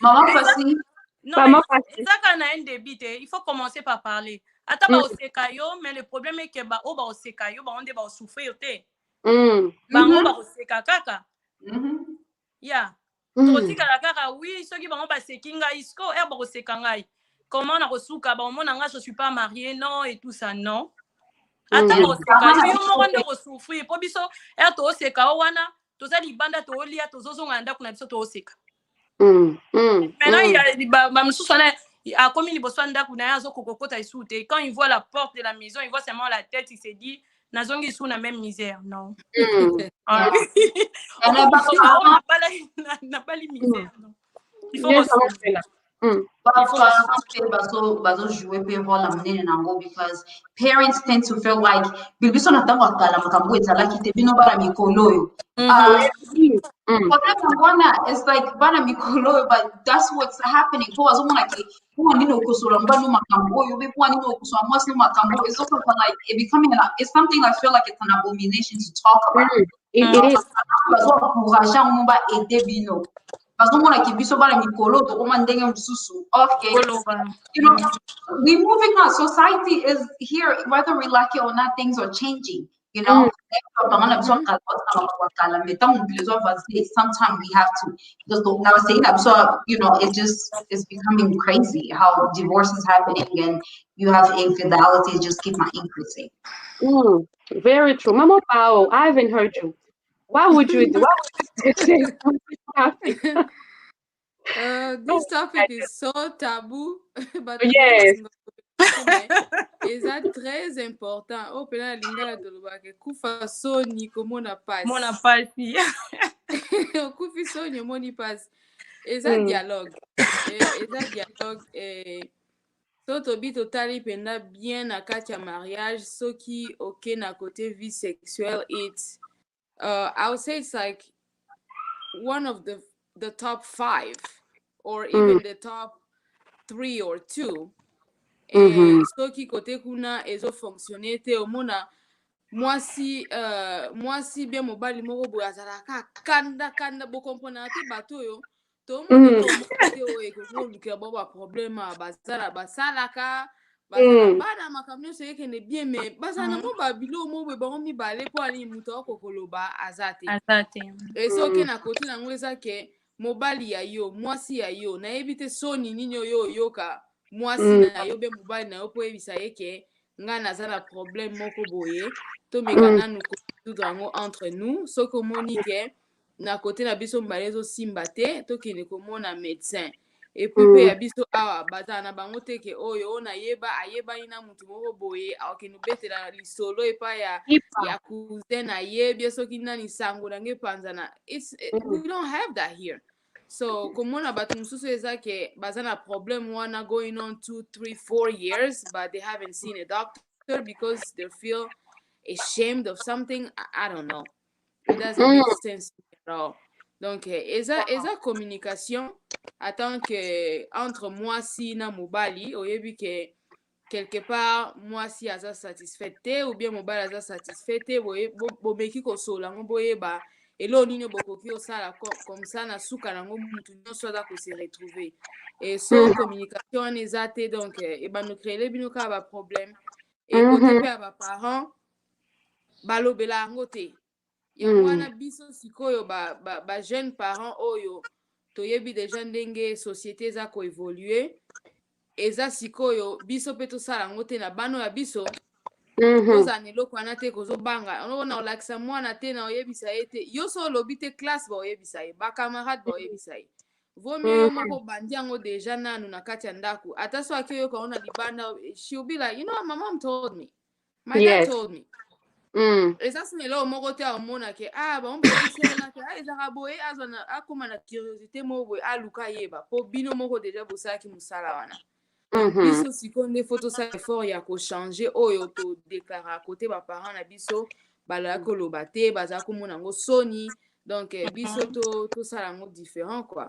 Maman Fassi, Non, mais Comment passer? ça quand on a un débit, il faut commencer par parler. Ata ba oseka yo, mais le problème est que ba o ba oseka yo, ba onde ba souffrir te. Bango ba oseka kaka. Yeah. Tokotikala kaka oui, soki bango baseki ngai, isko ba oseka ngai. Comment na kosuka ba omona nga je suis pas mariée, non et tout ça, non. Ata ba oseka yo, yo moko nde kosouffrir. Po biso to oseka o wana, toza libanda to olia, tozozonga ndako na biso to oseka. Maintenant, il y a comme il quand il voit la porte de la maison, il voit seulement la tête, il s'est dit, Nazongi sous la même misère. Non. and N'a pas les misères. Non. Il faut Bien ressourcer. là. because parents tend to feel like bilbiso nataka kala makambo ezala kite bino bana mikolo oyo. It's like bana mikolo, but that's what's happening. Ko azomona ke ko nino kusura mbano makambo oyo be ko nino kusura mwasi makambo. It's also like it becoming it's something I feel like it's an abomination to talk about. It is. Bazomona ke biso bana mikolo to koma ndenge msusu. Okay. You know, we moving on. Society is here, whether we like it or not, things are changing. You know, sometimes we have to just now saying that. So you know, it's becoming crazy how divorce is happening and you have infidelity just keep on increasing. Very true. Mama Pao, I haven't heard you. What would you do? What would you say on this topic? This topic is so taboo, but Yes. is that très important. Oh, pena lingala dolobake kufa soni komona pass. Mona pasi. Kufi soni moni pass. Is that dialogue? Is that dialogue? So to be totally penda bien na kati ya mariage, so ki okay na côté vie sexuelle, it's I would say it's like one of the top 5 or even the top 3 or 2. Soki kote kuna ezo fonctionner te omona mwasi bien mobali moko boye azalaka kanda bokompona te bato oyo tomoni te oyo ekokoluka bo baproblème basalaka bazala bana makambo nyonso ekende bien me bazala nango babilo mo boye bango mibale mpo alini moto akokoloba aza te soki na kote nango eza ke mobali ya yo mwasi ya yo nayebi te soni nini oyo oyoka mwasi na yo be mobali na yo mpo oyebisa ye ke ngai naza na problème moko boye tomeka nanu kosoudre yango entre nous soki omoni ke na kote na biso mibale ezosimba te tokende komona médecin epuis mpe ya biso awa bazala na bango te ke oyo o nayeba ayebani na motu moko boye akokende obetela lisolo epai ya cousin nayebi soki nani sango nange epanzana we don't have that here. So komona bato mosusu eza ke baza na problem wana going on 2, 3, 4 years but they haven't seen a doctor because they feel ashamed of something. I don't know. It doesn't make sense at alors donc eza communication attend que entre moi si na mobali oyebi que quelque part moi si aza satisfait te ou bien mobali aza satisfait te bomeki kosola yango boyeba eloo nini bokoki osala comme ça na suka nango mutu nyonso aza kose retrouver et so communication wana eza te donc ebando créele bino kaka baproblème et côté mpe ya baparent balobela yango te yango wana biso sikoyo jeune parent oyo toyebi deja ndenge société eza koévolue eza sikoyo biso mpe tosala yango te na bano ya biso tozala na eloko wana te kozobanga ona olakisa mwana te na oyebisa ye te yo so olobi te classe baoyebisa ye bakamarade baoyebisa ye vomie yo moko bandi yango deja nanu na kati ya ndako ata so aki oyoka ona libanda she'll be like, you know, my mom told me, my dad told me. eza sina eloko moko te aomonake bango bayebisenake ezaka boye azwana akóma na curiosité moko boye aluka yeba mpo bino moko deja bosalaki mosala wana donc biso sikoyo nde fo tosala effort ya kochange oyo todéclara kote baparent na biso balaka koloba te bazala komona yango soni donc biso tosala yango différent quoi.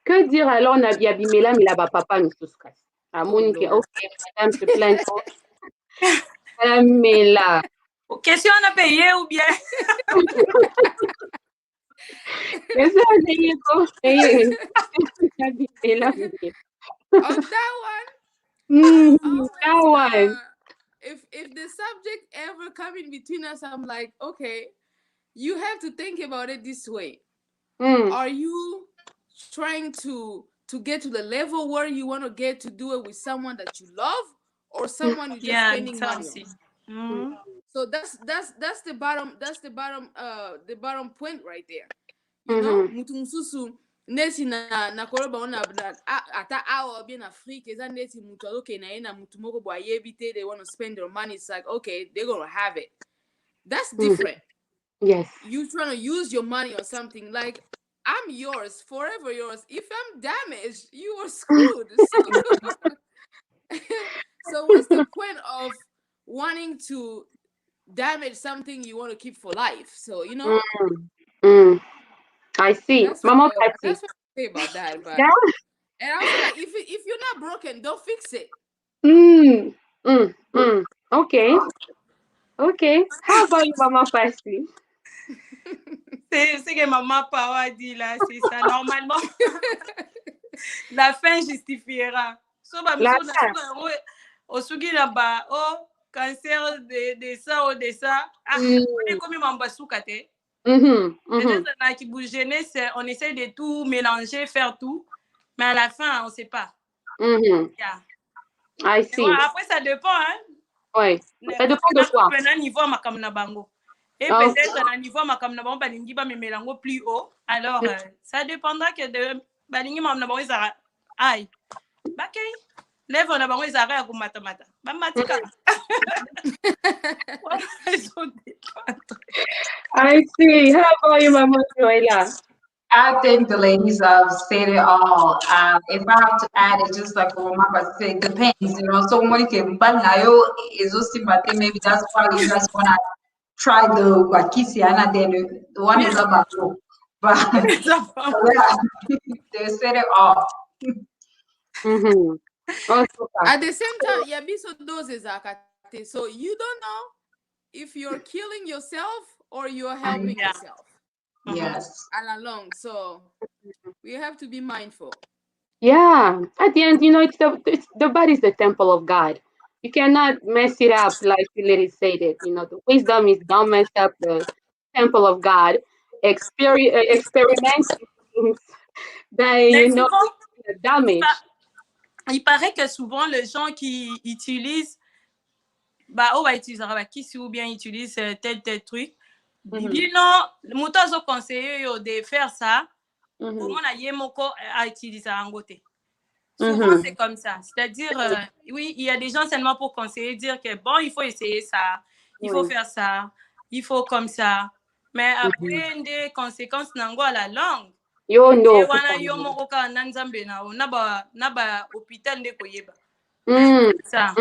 Que dire alors na biabimela mila bapapa misusu kasi amoni ke ok madame se plaint mela question on a payé ou bien question on a payé on that one that one if the subject ever come in between us, I'm like, okay, you have to think about it this way. Are you trying to get to the level where you want to get to do it with someone that you love or someone you're just spending money on? So that's the bottom point right there. You know, mutu mususu nesi na koloba ona ata awa bien Afrique eza nesi mutu azoke na ye na mutu moko bo ayebi te, they want to spend their money. It's like, okay, they're gonna have it. That's different. Yes. You trying to use your money on something like I'm yours, forever yours. If I'm damaged, you are screwed. So what's the point of wanting to damage something you want to keep for life? So, you know, I see. That's Mama, what I say about that. But and I was like, if you're not broken, don't fix it. Okay. Okay. How about you, Mama, firstly? C'est ce que maman Pawa dit là, c'est ça. Normalement, la fin justifiera. So, osugi na ba cancer de ça ou de ça. On est comme mambasuka te. Peut-être dans qui bouge jeunesse, on essaie de tout mélanger, faire tout, mais à la fin, on ne sait pas. Yeah. I see. Bon, après, ça dépend, hein. Oui. Ça dépend de quoi? Un niveau à Makamna Bango. Et peut-être un niveau à Makamna Bango, Balingi va me mélanger plus haut. Alors, ça dépendra que de Balingi Mamna Bango, ça aïe. Bakay. Lève on a Bango, ça arrête à Kumatamata. Bamatika. I see. How about you, Mama Joella? I think the ladies have said it all. If I have to add it, just like what Mama said, depends. You know, someone can banayo is also maybe that's why you guys wanna try the wakisi and then the one is about to. But yeah, they said it all. At the same time, yabiso doses akate. So you don't know if you're killing yourself or you're helping yourself. Yes. All along. So we have to be mindful. Yeah. At the end, you know, the body is the temple of God. You cannot mess it up like the lady said it. You know, the wisdom is don't mess up the temple of God. Experiment things that you know the damage. Il paraît que souvent les gens qui utilisent on va utiliser qui ou bien utilisent tel truc. Bino muto conseiller de faire ça. Au moins na moko à utiliser en côté. Souvent c'est comme ça. C'est-à-dire oui, il y a des gens seulement pour conseiller dire que bon, il faut essayer ça, il faut faire ça, il faut comme ça. Mais après des conséquences nango à la langue. Yo no. Wana yo moko ka nanzambe na ba hôpital de koyeba. Ça.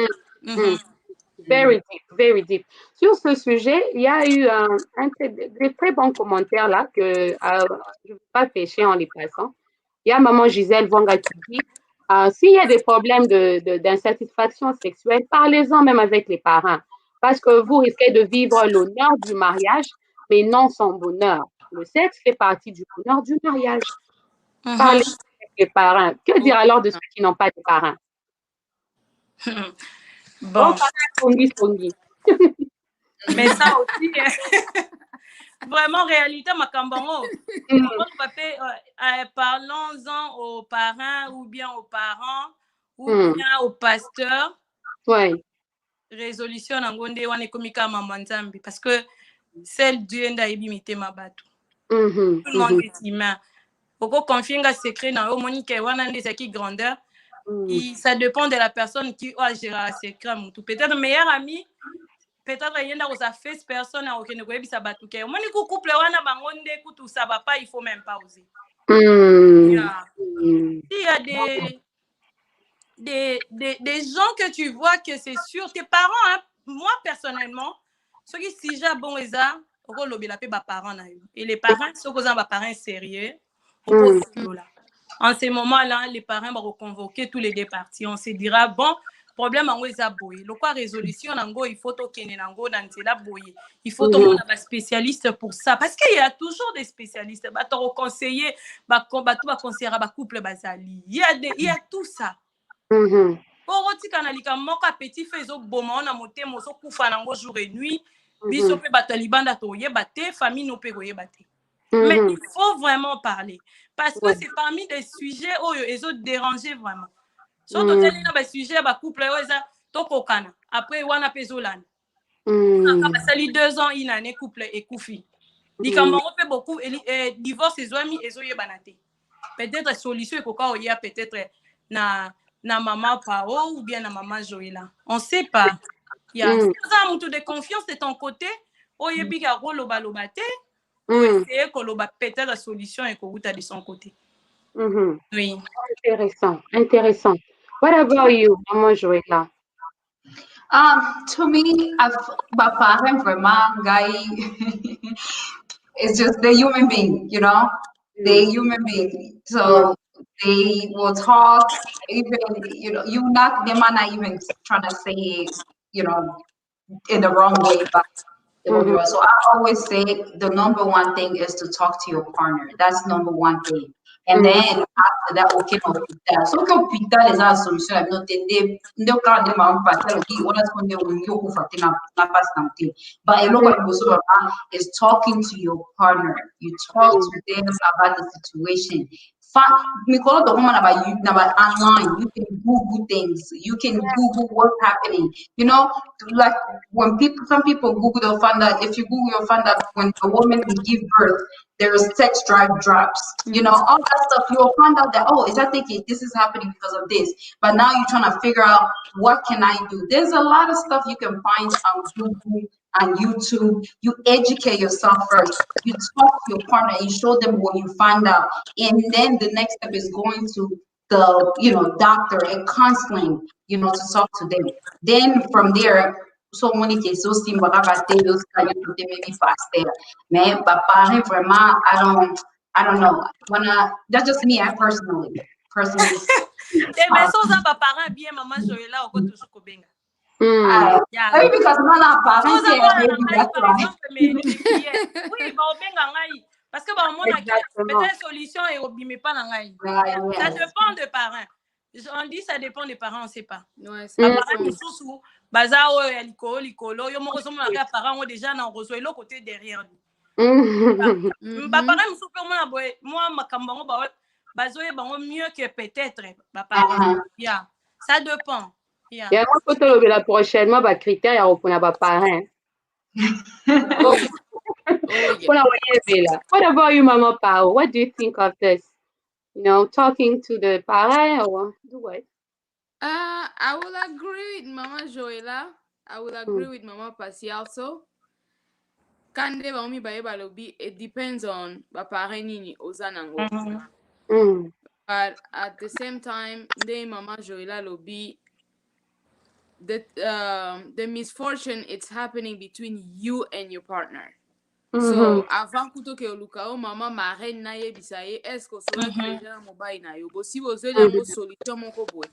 Very deep, very deep. Sur ce sujet, il y a eu des très bons commentaires là que je ne vais pas pêcher en les passant. Il y a maman Gisèle Vonga qui dit s'il y a des problèmes d'insatisfaction sexuelle, parlez-en même avec les parents parce que vous risquez de vivre l'honneur du mariage, mais non son bonheur. Le sexe fait partie du bonheur du mariage. Parlez avec les parents. Que dire alors de ceux qui n'ont pas de parents? Bon. Oh, parents, songi. Mais ça aussi, vraiment, réalité, ma cambango. Parlons-en aux parents ou bien aux parents ou bien aux pasteurs. Ouais. Résolution en gonde wane komika mamanzambi parce que celle Dieu nda ibimite mabatu. Tout le monde est humain. Pourquoi confier un secret dans au monique wana des qui grandeur. Ça dépend de la personne qui a géré un secret. Peut-être meilleur ami. Peut-être qu'il y a une face personne à aucun niveau ça batu ke moni ku couple wana bangonde kutu ça va pas il faut même pas oser. Il y a des gens que tu vois que c'est sûr tes parents hein, moi personnellement ceux qui si j'ai bon ça au lobby la paix parents et les parents ceux qui ont parents sérieux en ce moment-là les parents vont reconvoquer tous les deux parties on se dira bon problème en weza boy le quoi résolution nango il faut tokene nango nantela boy il faut tout monde un spécialiste pour ça parce qu'il y a toujours des spécialistes ba to conseiller ba conseiller ba couple bazali il y a tout ça Oroti kanalika moka petit fezo boma na motemo so kufa nango jour et nuit biso pe batalibanda to yeba te famille no pe yeba te mais il faut vraiment parler parce que c'est parmi des sujets où ils ont dérangé vraiment surtout tellement na ba sujet ba couple oza tokokana après wana pezolan aka sali 2 ans une année couple et koufi likambo pe beaucoup divorce ezwami ezoyebana te peut-être solution ekoka oya peut-être na maman Pao ou bien na maman Joëla. On ne sait pas. Il y a un de confiance de ton côté. Oyebi ga loba lobate. Ou essayer que loba peut-être la solution et que de son côté. Oui. Intéressant, intéressant. What about you, maman Joëla? To me, my parent vraiment guy it's just they're human being, you know. They're human being. So they will talk even they might not even trying to say it, in the wrong way, but so I always say the number one thing is to talk to your partner. That's number one thing. And then after that, okay, hospital. So que hospital is a solution. No, they can't do my own hospital. Okay, what is going to do? You for na pass something. But a lot of people is talking to your partner. You talk to them about the situation. Me call the woman about you about online. You can Google things. You can Google what's happening. Like when some people Google, they'll find out. If you Google, you'll find out when a woman will give birth, there's sex drive drops. All that stuff. You'll find out that is that thinking this is happening because of this. But now you're trying to figure out what can I do. There's a lot of stuff you can find on Google, on YouTube. You educate yourself first. You talk to your partner. You show them what you find out, and then the next step is going to the doctor and counseling. To talk to them. Then from there. So many cases, maybe faster. Man, but vraiment, I don't know. That's just me, personally. Mais sans un parent bien, maman Joëla, on peut toujours kobenga. Maybe because my parents par exemple, oui, bah on benga ngai. Parce que on a peut-être solution et obime pas ngai. Ça dépend des parents. On dit ça dépend des parents, on ne sait pas. Ouais, parents sous bazao ya likolo yo moko somo na parents ont déjà na reçoit l'autre côté derrière nous. Parents musu pe mona boy moi makambango ba bazoye bango mieux que peut-être parents. Ça dépend. Ya moi koto lobela prochainement ba critère ya opona ba parents. What about you, Mama Pao? What do you think of this? Talking to the parents or do what? I will agree with Mama Joëla. I will agree with Mama Pasi also. Kande baomi baye balobi, it depends on bapare nini ozanango. But at the same time, de Mama Joëla lobi, the misfortune it's happening between you and your partner. Mhm. So avant kutoke oluka o mama marraine na yebisa ye est-ce que osolaki déjà na mobali na yo bosi bozweli yango solution moko boye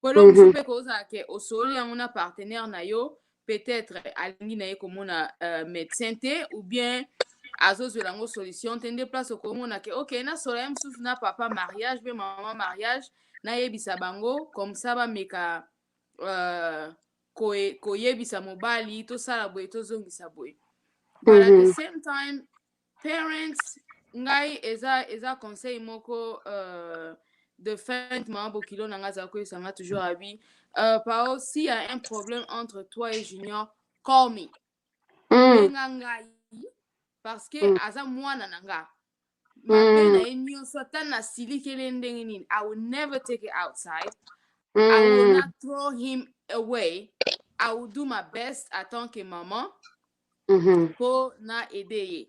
kolo mosusu mpe kozala ke osoli yango na partenaire na yo peut-être alingi na ye komona médecin te ou bien azozwela yango solution te nde place okomona ke ok nasola ye mosusu na papa mariage mpe mama mariage nayebisa bango comme ça bameka koyebisa mobali tosala boye tozongisa boye. But at the same time, parents, ngai eza conseil moko de fin ma bokilo nanga za ko sanga toujours abi. Pao, s'il y a un problème entre toi et Junior, call me. Benga ngai parce que aza mwana nanga. Mabe na enyo satan na sili kele ndenge nini. I will never take it outside. I will not throw him away. I will do my best en tant que maman. Po na ede ye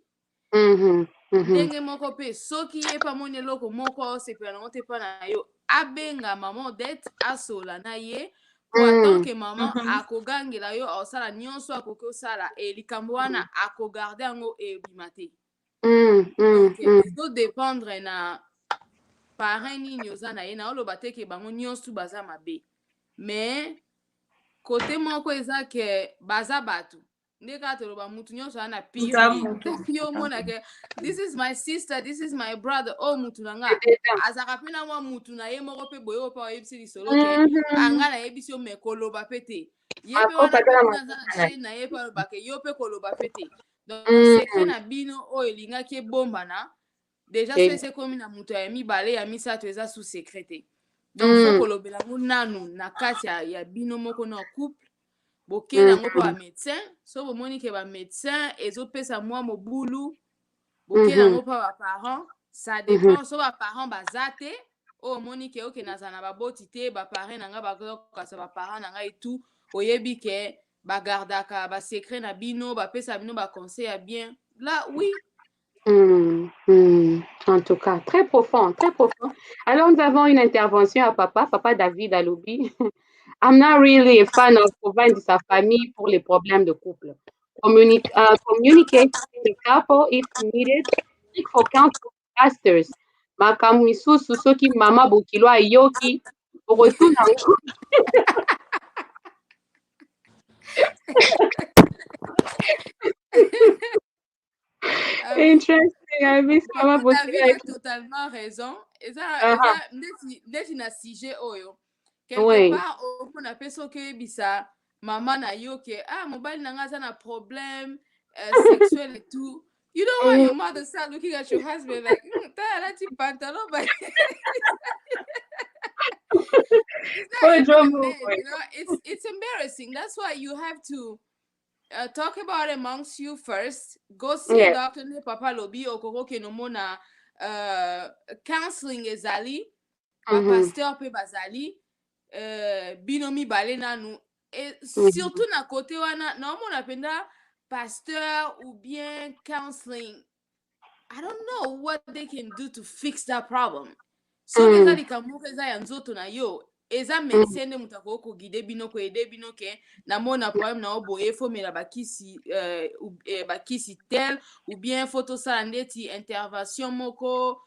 ndenge moko pe soki ye pa moni eloko moko osepela nango te mpa na yo abenga mama det asola na ye po atanke mama akogangela yo osala nyonso akoki osala likambo wana akogarde yango ebima te. Donc ezodépendre na parent nini oza na ye na oloba te ke bango nyonso baza mabe mais kote moko eza ke baza bato nde kaka toloba mutu nyonso ana pire yo mona ke this is my sister, this is my brother o mutu na nga azaka mpe na mwa mutu na ye moko mpe boye oyo mpe ayebisi lisolo ke anga nayebisi yo me koloba mpe te ye mpe wana mpe kuna aza na chaine na ye mpe aloba ke yo mpe koloba mpe te donc secret na bino oyo elingaki ebombana déjà so ese komi na mutu ya mibale ya misato eza sous secret te donc fo kolobela yango nanu na kati ya bino moko na couple bokele yango mpo bamédecin so bomoni ke bamédecin ezopesa mwa mobulu bokele yango mpo baparent ça dépend so baparent baza te oyo omoni ke oke naza na baboti te baparent na nga bakokasa baparent na nga etu oyebi ke bagardaka basekret na bino bapesa bino baconseil ya bien là oui. En tout cas, très profond, très profond. Alors, nous avons une intervention à papa David Aloubi. I'm not really a fan of providing de sa famille pour les problèmes de couple. Communicate in the couple if needed. Seek for counsel pastors. Makamisusu soki mama bokilo ayoki. Retourne Interesting. I miss mama bokilo. David a totalement raison. Eza ndeti na sujet oyo. Quelque part omona pe soki oyebisa mama na yo ke mobali na nga aza na problème sexuel et tout. You don't want your mother start looking at your husband like alati pantalon but it's not even a man, you know, it's embarrassing. That's why you have to talk about it amongst you first. Go see a doctor ne papa lobi okoko ke no mona counseling ezali ba pasteur pe bazali bino mibale nanu et surtout na côté wana na omona penda pasteur ou bien counseling. I don't know what they can do to fix that problem. So eza likambo eza ya nzoto na yo eza médecin nde moto akoki koguide bino koyede bino ke namona problème na yo boye fomela bakisi tel ou bien fo tosala ndeti intervention moko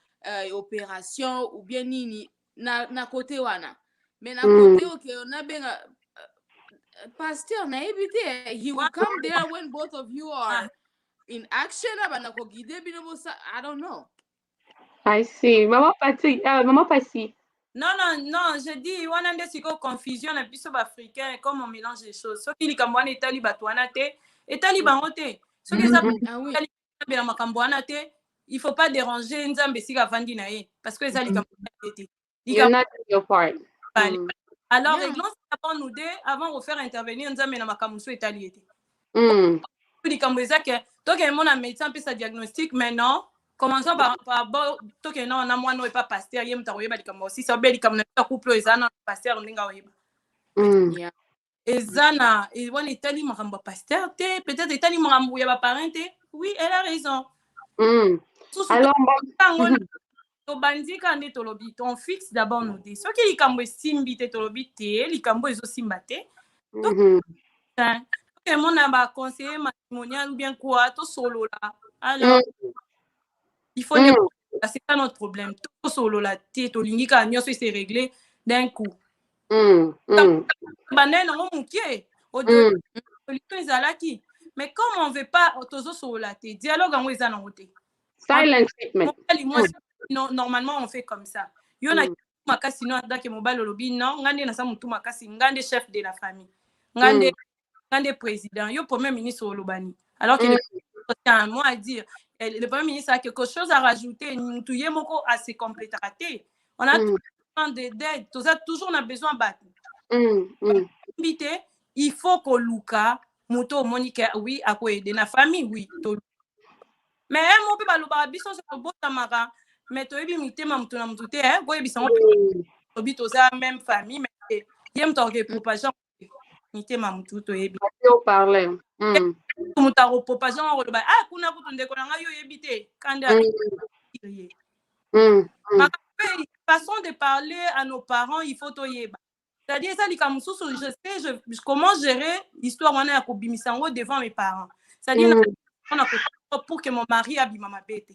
opération ou bien nini na kote wana mais na kote oke onabenga pasteur nayebi te he will come there when both of you are in action abanako guide bino bosa I don't know. I see. Maman Pasi. Non, je dis, on a des confusion na biso africain comme on mélange les choses. Soki likambo wana etali bato wana te, etali bango te. Soki eza bela makambo wana te, il faut pas déranger nzambe sika vandi na ye parce que eza likambo te. You're not doing your part. Alors réglons d'abord nous deux avant de faire intervenir nzambe na makambo so etali ete. Likambo eza ke toke mona médecin pe sa diagnostic maintenant. Commençons par tout que non, moi non pas pasteur, yem ta oyeba likambo aussi ça beli comme na couple ezana pasteur ndinga oyeba. Ezana et on etali makambo pasteur te peut-être etali makambo ya ba parent te. Oui, elle a raison. Alors to bandika nde tolobi on fixe d'abord nous dit. Ce qui likambo simbi te tolobi te, likambo ezo simba te. Et mon a conseillé matrimonial ou bien quoi, tout solo là. Alors, il faut les. C'est pas notre problème. Tout solo là, tout l'ingika, nous c'est réglé d'un coup. Banane on moukié. Au deux, qui. Mais comme on veut pas autozo solo là, dialogue en weza na wote. Silent treatment. Normalement on fait comme ça. Yo na makasi no adake mobile lobby non, ngande na sa mutu makasi, ngande chef de la famille. Ngande président, yo premier ministre au Lobani. Alors que c'est un mot à dire. Le premier ministre a quelque chose à rajouter. Nous moko à se compléter. On a besoin d'aide. Toujours on a besoin de battre. Il faut que Luka, Muto, Monica, oui, à quoi aider la famille, oui. Mais mon peu baloba biso se bo tamara. Mais to ebi mité mamtu na mtute go ebi sango obi to za même famille mais yem to ke propager mité mamtu to ebi. On parler. Mutaro propager on ba ah kuna kutu ndeko na yo ebité kanda. Façon de parler à nos parents, il faut to yeba. C'est-à-dire ça je sais comment gérer l'histoire on a kobimisango devant mes parents. C'est-à-dire on a pour que mon mari abima ma bête.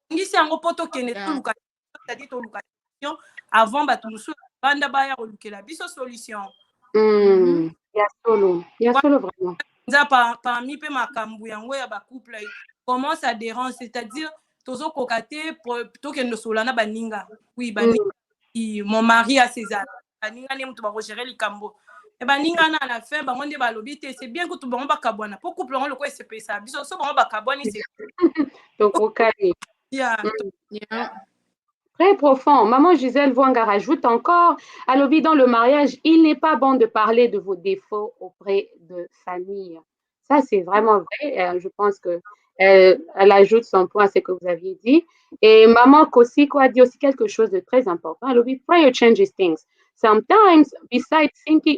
Ngisi yango poto kene to luka, c'est-à-dire to luka avant batumusu banda baya olukela biso solution. Ya solo vraiment. Nza parmi pe makambu yango ya ba couple comment ça dérange, c'est-à-dire tozo kokate to kende solana baninga. Oui, baninga mon mari a ses amis. Baninga ne mutu ba gérer likambo. Et baninga na la fin ba monde ba lobité, c'est bien que tout bon ba kabwana. Pour couple on le quoi c'est ça. Biso so bon ba kabwani c'est donc au calme. Yeah. Très profond. Maman Gisèle Vouanga rajoute encore, à l'objet dans le mariage, il n'est pas bon de parler de vos défauts auprès de famille. Ça, c'est vraiment vrai. Je pense que elle ajoute son point à ce que vous aviez dit. Et maman Kosiko a dit aussi quelque chose de très important. À l'objet, prayer changes things. Sometimes, besides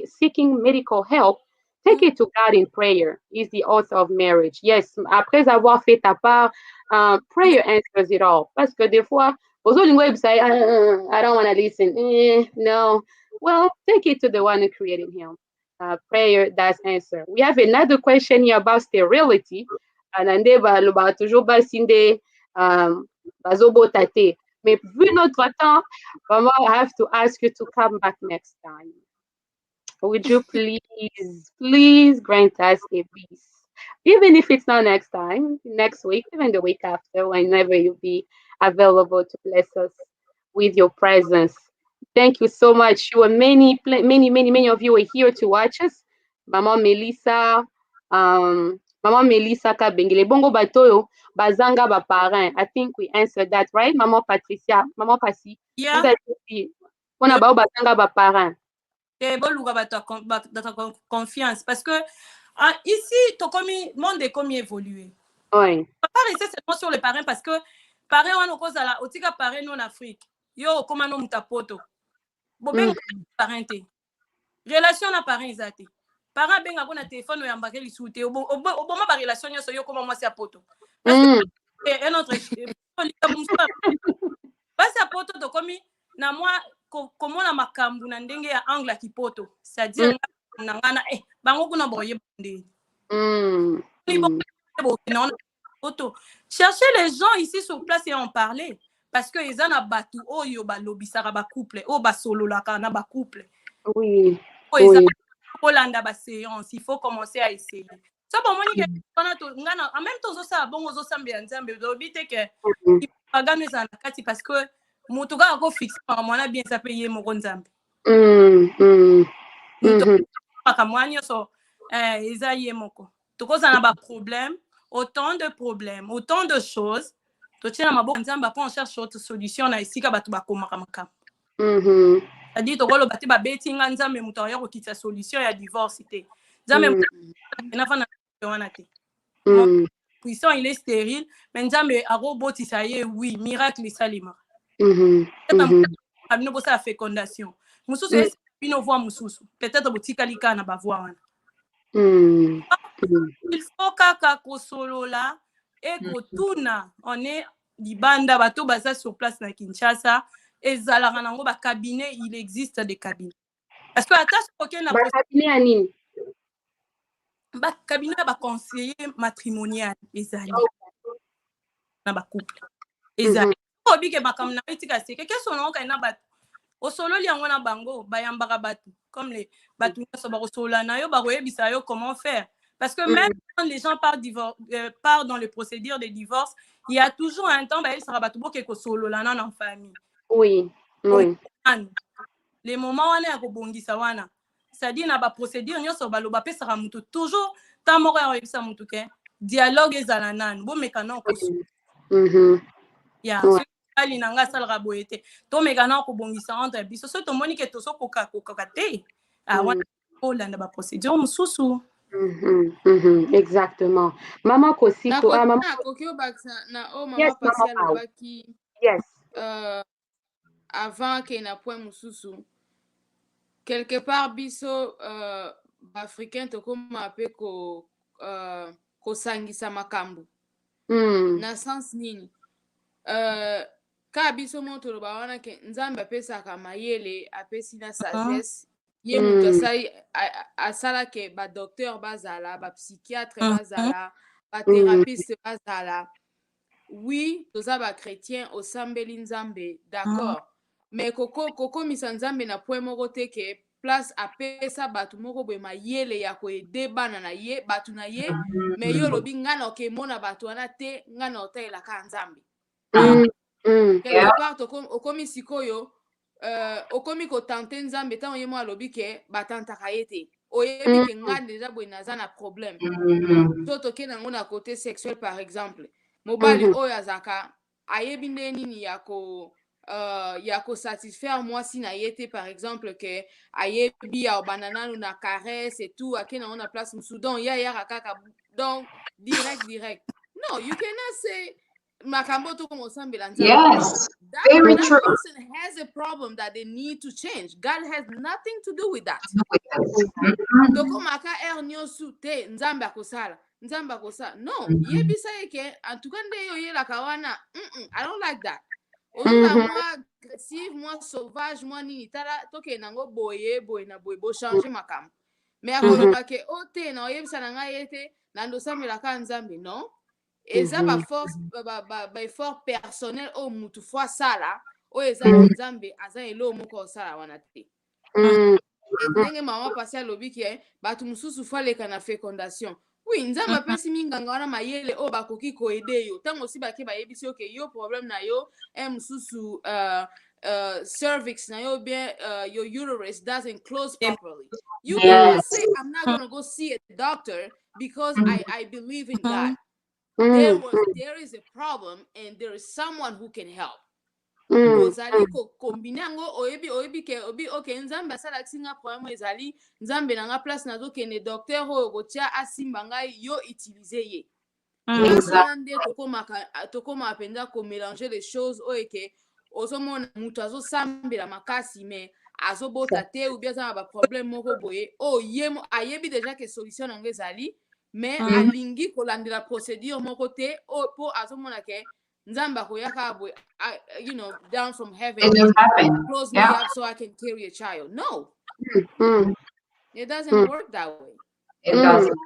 seeking medical help, take it to God in prayer. He's the author of marriage. Yes, après avoir fait ta part, prayer answers it all. Parce que des fois, also, in website, I don't want to listen. No. Well, take it to the one who created him. Prayer, that's answer. We have another question here about sterility. Anande ba toujours ba sinde bazobo tate. Mais vu notre temps, Mama, I have to ask you to come back next time. Would you please grant us a peace? Even if it's not next time, next week, even the week after, whenever you'll be available to bless us with your presence. Thank you so much. You were many of you were here to watch us. Mama Melissa, Mama Melissa Kabengele, Bongo Batoyo, Bazanga Baparin. I think we answered that, right? Mama Patricia, Mama Pasi. Yeah. On a Bazanga Baparin. Confiance parce que ici monde est comme évolué. Oui. Pas rester seulement sur les parrains parce que parrain on cause à la otika parrain en Afrique. Yo comment non mutapoto. Bobenga parenté. Relation na parrain zate. Parrain benga ko na téléphone ya mbake li soute. Oboma ba relation nyo so yo comment moi c'est poto. Parce que un autre parce que poto to komi na moi comment na makambu na ndenge ya angle kipoto. C'est-à-dire ngana bango kuna boye bande. Chercher les gens ici sur place et en parler parce que ils en a battu oyo ba lobisara ba couple o ba solo la kana ba couple. Oui. Holanda ba séance, il faut commencer à essayer. Ça bon moni que ngana en même temps ça bon ozo sambia nzambe dobite que il va gagner ça kati parce que mutuga ko fixe par moi bien ça payer mon nzambe. Akamwanyo so ezaye moko. Toko ça na ba problème. Autant de problèmes, autant de choses. Tu tiens ma bonne nzamba pour on cherche autre solution na ici ka batu bakoma kamaka. C'est-à-dire to golo bati ba betinga nzambe muto ya ko kitsa solution ya divorce té. Nzambe na fana wana té. Puissant il est stérile, mais nzambe a roboti ça y est oui, miracle salima. Abino bosa fécondation. Mususu est bino voix mususu. Peut-être botika lika na ba voix wana. Il faut kaka kosolo là et kotuna on est libanda bato baza sur place na Kinshasa et zalaka nango ba cabinet il existe des cabinets parce que ata soki na bakabine ya nini? cabinet ya baconseiller matrimonial ezali na bacouple ezali obike makambo na etika seke keso na okai na bato osololi yango na bango bayambaka bato comme les bato nyonso bakosolola na yo bakoyebisa yo comment faire parce que même quand les gens partent dans les procédures de divorce il y a toujours un temps bayebisaka bato boke kosolola na en famille oui les moments wana ya kobongisa wana c'est-à-dire na baprocédure nyonso baloba pesaka mutu toujours ntan moko ya koyebisa mutu ke dialogue ezala nanu bomeka na kosola ya soki ali na nga asalaka boye te tomeka na kobongisa entre biso soki tomoni ke tozokoka te wana olanda baprocédure mosusu. Exactement. Mama Kosiko, mama nakoki obakisa na o mama yes, pasi mama alobaki yes. Avant ke na point mosusu quelque part biso baafricain tokoma mpe kosangisa makambo na sens nini ka biso mo toloba wana ke nzambe apesaka mayele apesi na sagesse ye moto asala ke badocteur bazala bapsychiatre bazala bathérapeute bazala oui toza bachrétien osambeli nzambe d'accord mais kokomisa nzambe na point moko te ke place apesa bato moko boye mayele ya koede bana na ye bato na ye mais yo olobi nga na okemona bato wana te nga na otalelaka nzambe quelque part okomi sikoyo okomi kotante nzambe ntango ye mo alobi ke batantaka ye te oyebi ke nga deja boye naza na problème to toke nango na côté sexuel par exemple mobali oyo azaka ayebi nde nini ya kosatisfaire mwasi na ye te par exemple ke ayebi aobanda nanu na caresse et tout ake nango na place mosusu donc ye ayaka kaka donc direct no you cannot say makambo tokoma osambela nzambe no that person has a problem that they need to change. God has nothing to do with that. tokomaka ere nyonso te nzambe akosala no yebisa ye ke en tout cas nde yo oyelaka wana I don't like that ozoza mwa agressive mwa sauvage mwa nini tala tokende nango boye na boye bochange makambo mais akoloba ke o te na oyebisa na ngai ye te na ndosambelaka nzambe non eza baeffort personnel oyo mutu fo asala oyo eza ke nzambe aza eloo moko osala wana te ndenge mama pasi alobi ke bato mosusu fo aleka na fécondation oui nzambe apesi minganga wana mayele oyo bakoki koede yo ntango osi bake bayebisi yo ke yo problème na yo mosusu cervix na yo bien your uterus doesn't close properly you cannot say I'm not gonna go see a doctor because I believe in God. There is a problem and there is someone who can help. ozali kokombine yango oyebi ke oke nzambe asalakisi nga problème ezali nzambe na nga place nazokende docteur oyo kotia asimba ngai yo utilize ye place wana nde tokomaka mpenza komélanger les choses oyo ke ozomona moto azosambela makasi mais azobota te ou bien aza na baproblème moko boye oyo ye ayebi déjà ke solution nango ezali mais alingi kolandela procédure moko te mpo azomona ke nzambe akoyaka boye down from heaven and close me up so I can carry a child. No, it doesn't work that way. It doesn't.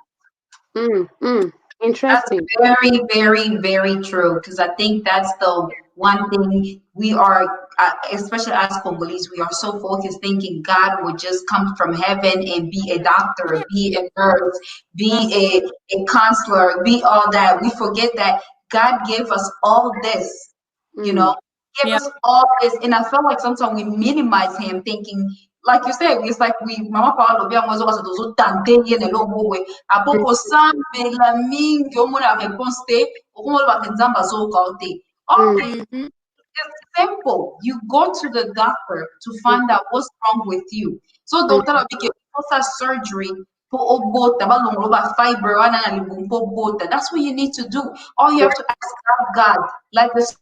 Interesting. That's very, very, very true. Because I think that's the one thing we are, especially as Congolese, we are so focused thinking God would just come from heaven and be a doctor, be a nurse, be a counselor, be all that. We forget that God gave us all this, you know, gave us all this. And I felt like sometimes we minimize him thinking, like you said, it's like mama Paulo bia mwanzo kwa sababu tante yene lo bogwe apoko sambe la mingi omona réponse te okomo ba nzamba zo kaote. Okay, it's simple. You go to the doctor to find out what's wrong with you. So doctor abike posa surgery for obota ba longo ba fiber wana na libumpo bota. That's what you need to do. All you have to ask God, like the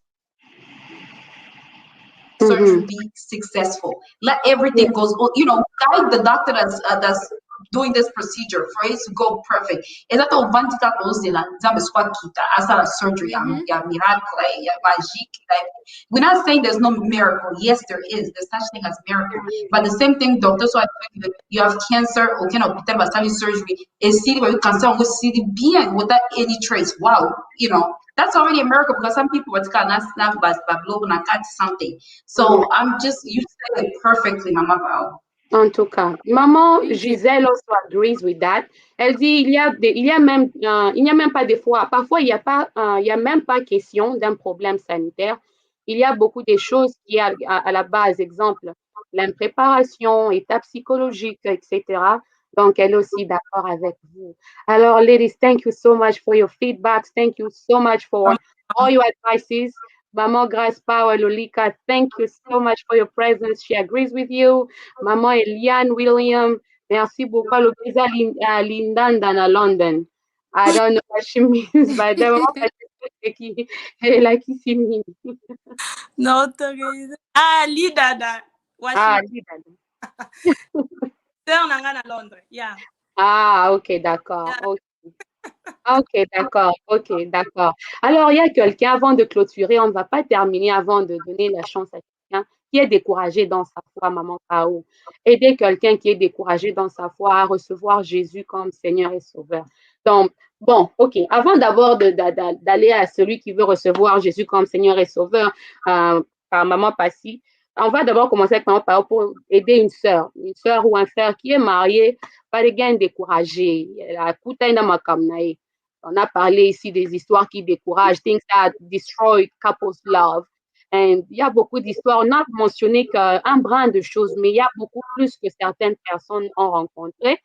surgery be successful. Let everything goes. You know, guide the doctor that's doing this procedure for it to go perfect. Et là, ton ventre t'a posé là, dans le squat qui t'a, à ça la surgery, il y a miracle, il y a magique. Like, we're not saying there's no miracle. Yes, there is. There's such thing as miracle. But the same thing, doctor, so you have cancer, aucun hôpital va faire une surgery. Et si le cancer, on va see bien without any trace. Wow, you know, that's already a miracle because some people were kind of snap by blow and I got something. So I'm just, you said it perfectly, Mama Val. En tout cas, maman Thank you. Gisèle also agrees with that. Elle dit il y a même pas des fois, parfois il y a même pas question d'un problème sanitaire. Il y a beaucoup de choses qui à la base, exemple, l'impréparation, état psychologique, etc. Donc, elle est aussi d'accord avec vous. Alors, ladies, thank you so much for your feedback. Thank you so much for all your advices. Maman Grace Power Lolika, thank you so much for your presence. She agrees with you. Maman Eliane William, merci beaucoup. Lopeza Lindanda na London. I don't know what she means, but the maman elle a qui s'y mine. Non, ah, Lidada. Ah, Washington. Lidanda. Sœur Nanga à Londres. Yeah. Ah, ok, d'accord. Yeah. Ok. Ok, d'accord. Ok, d'accord. Alors, il y a quelqu'un, avant de clôturer, on ne va pas terminer avant de donner la chance à quelqu'un qui est découragé dans sa foi, Maman Pao. Aider quelqu'un qui est découragé dans sa foi à recevoir Jésus comme Seigneur et Sauveur. Donc, bon, ok. Avant d'abord d'aller à celui qui veut recevoir Jésus comme Seigneur et Sauveur, par Maman Passy, on va d'abord commencer avec Maman Pao pour aider une sœur ou un frère qui est marié, pas les gains découragés. On a parlé ici des histoires qui découragent, things that destroy couples' love. Et il y a beaucoup d'histoires. On a mentionné qu'un brin de choses, mais il y a beaucoup plus que certaines personnes ont rencontré.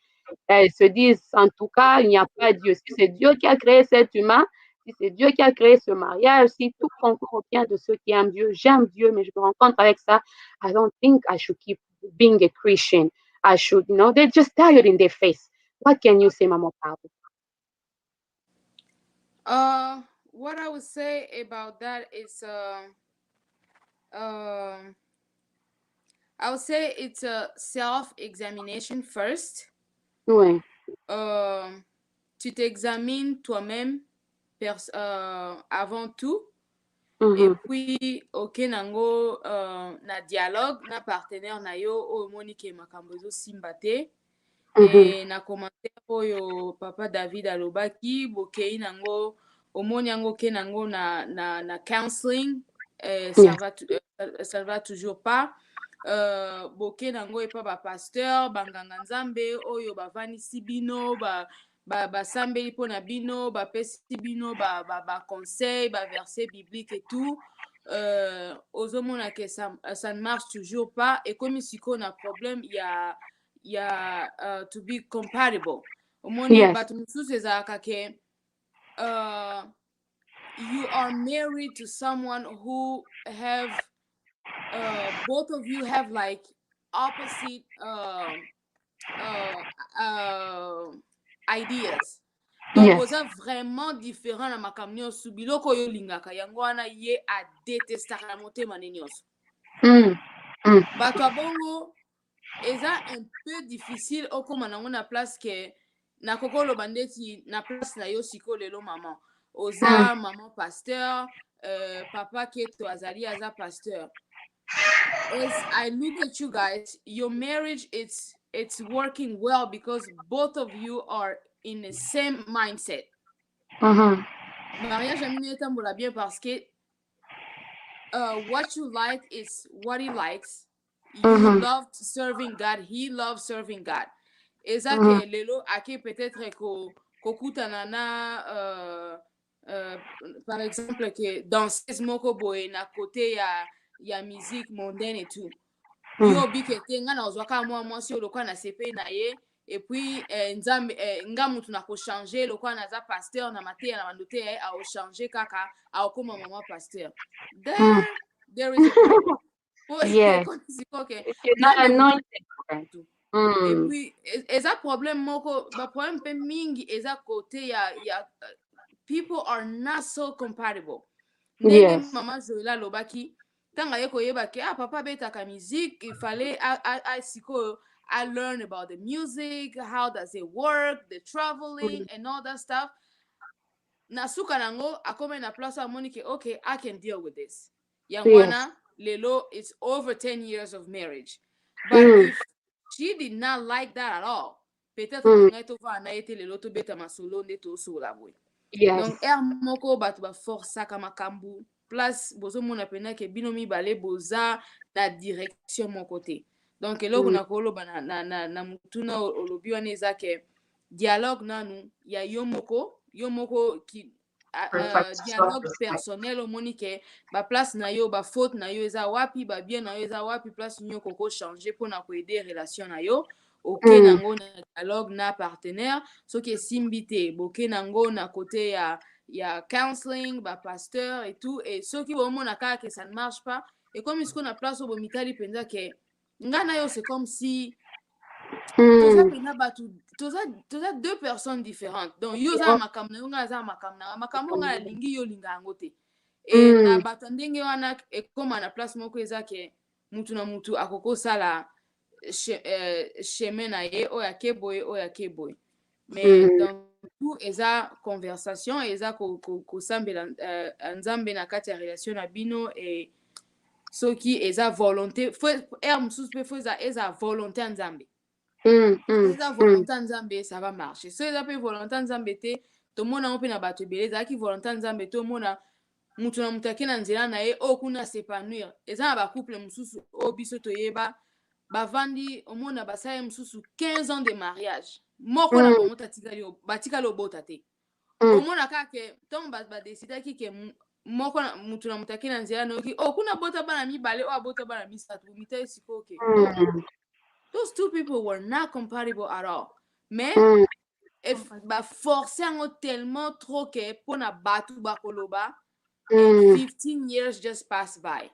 Elles se disent, en tout cas, il n'y a pas Dieu. Si c'est Dieu qui a créé cet humain, si c'est Dieu qui a créé ce mariage, si tout concourt bien de ceux qui aiment Dieu, j'aime Dieu, mais je me rencontre avec ça, I don't think I should keep being a Christian. I should, they just tell you in their face. What can you say, Mama Pablo? What I would say about that is, I would say it's a self-examination first. Oui. Tu t'examines toi-même avant tout. Mm-hmm. Et puis, ok, nango, na dialogue, na partenaire na yo, o monique makambozo simbate. Et na commentaire oyo papa David alobaki, bokei nango, omoni yango ke nango na counseling, ça va toujours pas. Boke nango epa ba pasteur, banganga nzambe oyo bavanisi bino, basambeli mpo na bino, bapesi bino ba conseil, ba verset biblique et tout. Ozomona ke ça ne marche toujours pas. Et comme siko na problème, il y a to be compatible. Omoni Yes. bato mosusu ezalaka ke you are married to someone who have both of you have like opposite ideas. Donc, Yes. vous êtes vraiment différent na makambo nyonso biloko oyo olingaka yango wana ye adetestaka na motema ne nyonso. Bato ya bongo eza un peu difficile okoma nango na place ke nakoki oloba ndeti na place na yo sikoyo lelo mama oza maman pasteur, papa keto azali aza pasteur. As I look at you guys, your marriage it's working well because both of you are in the same mindset. Mariage amino etambola bien parce que what you like is what he likes. You love serving God, he loves serving God. Eza ke lelo ake peut-être kokutana na par exemple que danseuse moko boye na côté ya musique mondaine et tout. Yo bikete nga na ozwaka mwasi oyo lokwa na sepe na ye et puis nzambe nga mutu na kochanger lokwa na za pasteur na mateya na bandote ya ye aochange kaka aokoma mama pasteur. There is a problem. Yes. Okay. Et puis eza problème moko ba problème pe mingi eza côté ya people are not so compatible. Ndenge mama Zola lobaki tanga ye koyeba ke papa betaka musique il fallait sikoyo I learned about the music, how does it work, the traveling mm, and all that stuff. Nasuka nango akome na place amoni ke okay, I can deal with this. yes. Yangwana lelo, it's over 10 years of marriage. But Mm, if she did not like that at all, peut-être que mm, ngai to va na ete lelo to beta masolo nde to sola boy. Donc yes. er moko bato ba forçaka makambu place bozomona pena ke bino mibale boza na direction moko te. Donc eloko Mm, na koloba na mutuna olobi wana eza ke dialogue nanu ya yo moko ki Reflect dialogue self-respect. personnel omoni ke baplace na yo bafaute na yo eza wapi, babien na yo eza wapi, place nyonso kokochange mpona koede relation na yo oke mm, nango na dialogue na partenaire. Soki esimbi te boke nango na kote ya counseling bapasteur et tout, et soki bomona kaka ke ça ne marche pas ekomi siko na place oyo bomitali mpenza ke nga na yo c'est comme si toza mm. mpena bato toza deux personnes différentes. Donc yo oza na makambo na yo ngai aza na makambo na nga, makambo oyo ngai nalingi yo olinga yango te. E na Mm, bato ya ndenge wana ekóma na place moko eza ke mutu na mutu akokosala chemin na ye oyo ake boye oyo ake boye. Mais mm, donc tout eza conversation, eza kosambela nzambe na kati ya relation na bino, e soki eza volonté ere mosusu mpe fo eza volonté ya nzambe. mm, So mm, eza mm, volonté ya nzambe ça va marcher. So eza mpe volonté ya nzambe te tomona ngo mpe na bato ebele ezalaki volonté ya nzambe te omona mutu na mutu ake na nzela na ye oyo kuna s'épanouir. Eza na bacouple mosusu oyo biso toyeba bavandi omona basala mosusu 15 ans de mariage, moko na mm, bango batikali obota te. mm, Omona kaka ke ntongo badesidaki ke moko mutu na mutu ake na nzela nayoki o kuna abota bana mibale oyo abota bana misato mitali sikoyo ke no, mm, those two people were not compatible at all. Mais mm, baforce yango tellement trop ke mpona bato bakoloba, and mm. 15 years just passed by.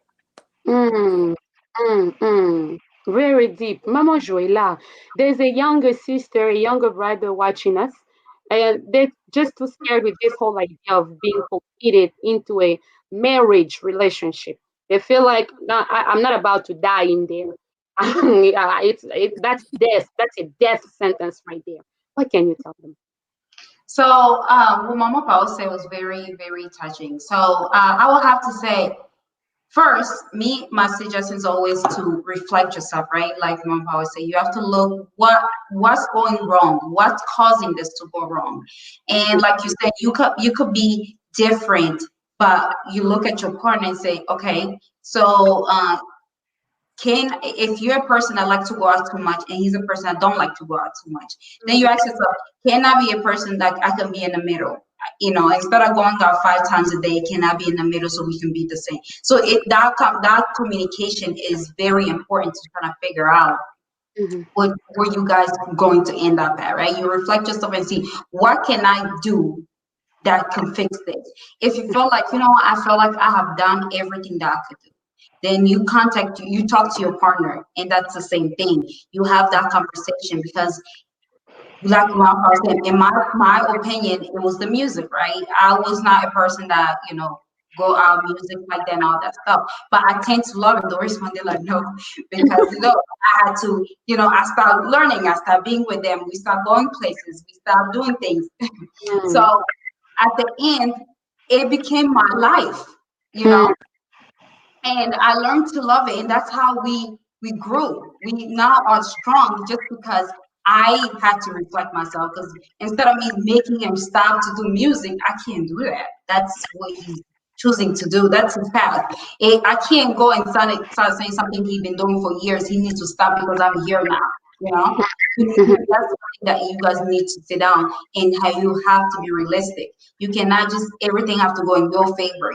Mm, Okay. mm. Very deep. Mama Joella, there's a younger sister, a younger brother watching us, and they're just too scared with this whole idea of being committed into a marriage relationship. They feel like, no, I'm not about to die in there. Yeah, it's that's death. That's a death sentence right there. What can you tell them? So, what Mama Paul said was very, very touching. So, I will have to say, first, my suggestion is always to reflect yourself, right? Like Mama Paul said, you have to look what's going wrong, what's causing this to go wrong, and Mm, like you said, you could be different, but you look at your partner and say, okay, so can if you're a person that like to go out too much and he's a person that don't like to go out too much, then mm, you ask yourself, can I be a person that I can be in the middle? Instead of going out 5 times a day, can I be in the middle so we can be the same? So that communication is very important to try to figure out mhm, what where you guys going to end up at, right? You reflect yourself and see what can I do that can fix this. If you feel like, I feel like I have done everything that I could do, then you talk to your partner, and that's the same thing. You have that conversation because, like my person, in my opinion, it was the music, right? I was not a person that, go out music like that and all that stuff. But I tend to love it. Doris when they're like, no, because I had to, I started learning, I started being with them, we started going places, we started doing things. mm, So at the end, it became my life, you know, mm, and I learned to love it. And that's how we grew. We now are strong just because I had to reflect myself. Because instead of me making him stop to do music, I can't do that. That's what he's choosing to do. That's his path. I can't go and start saying something he's been doing for years. He needs to stop because I'm here now. You know, mhm, that's something that you guys need to sit down and how you have to be realistic. You cannot just everything have to go in your favor.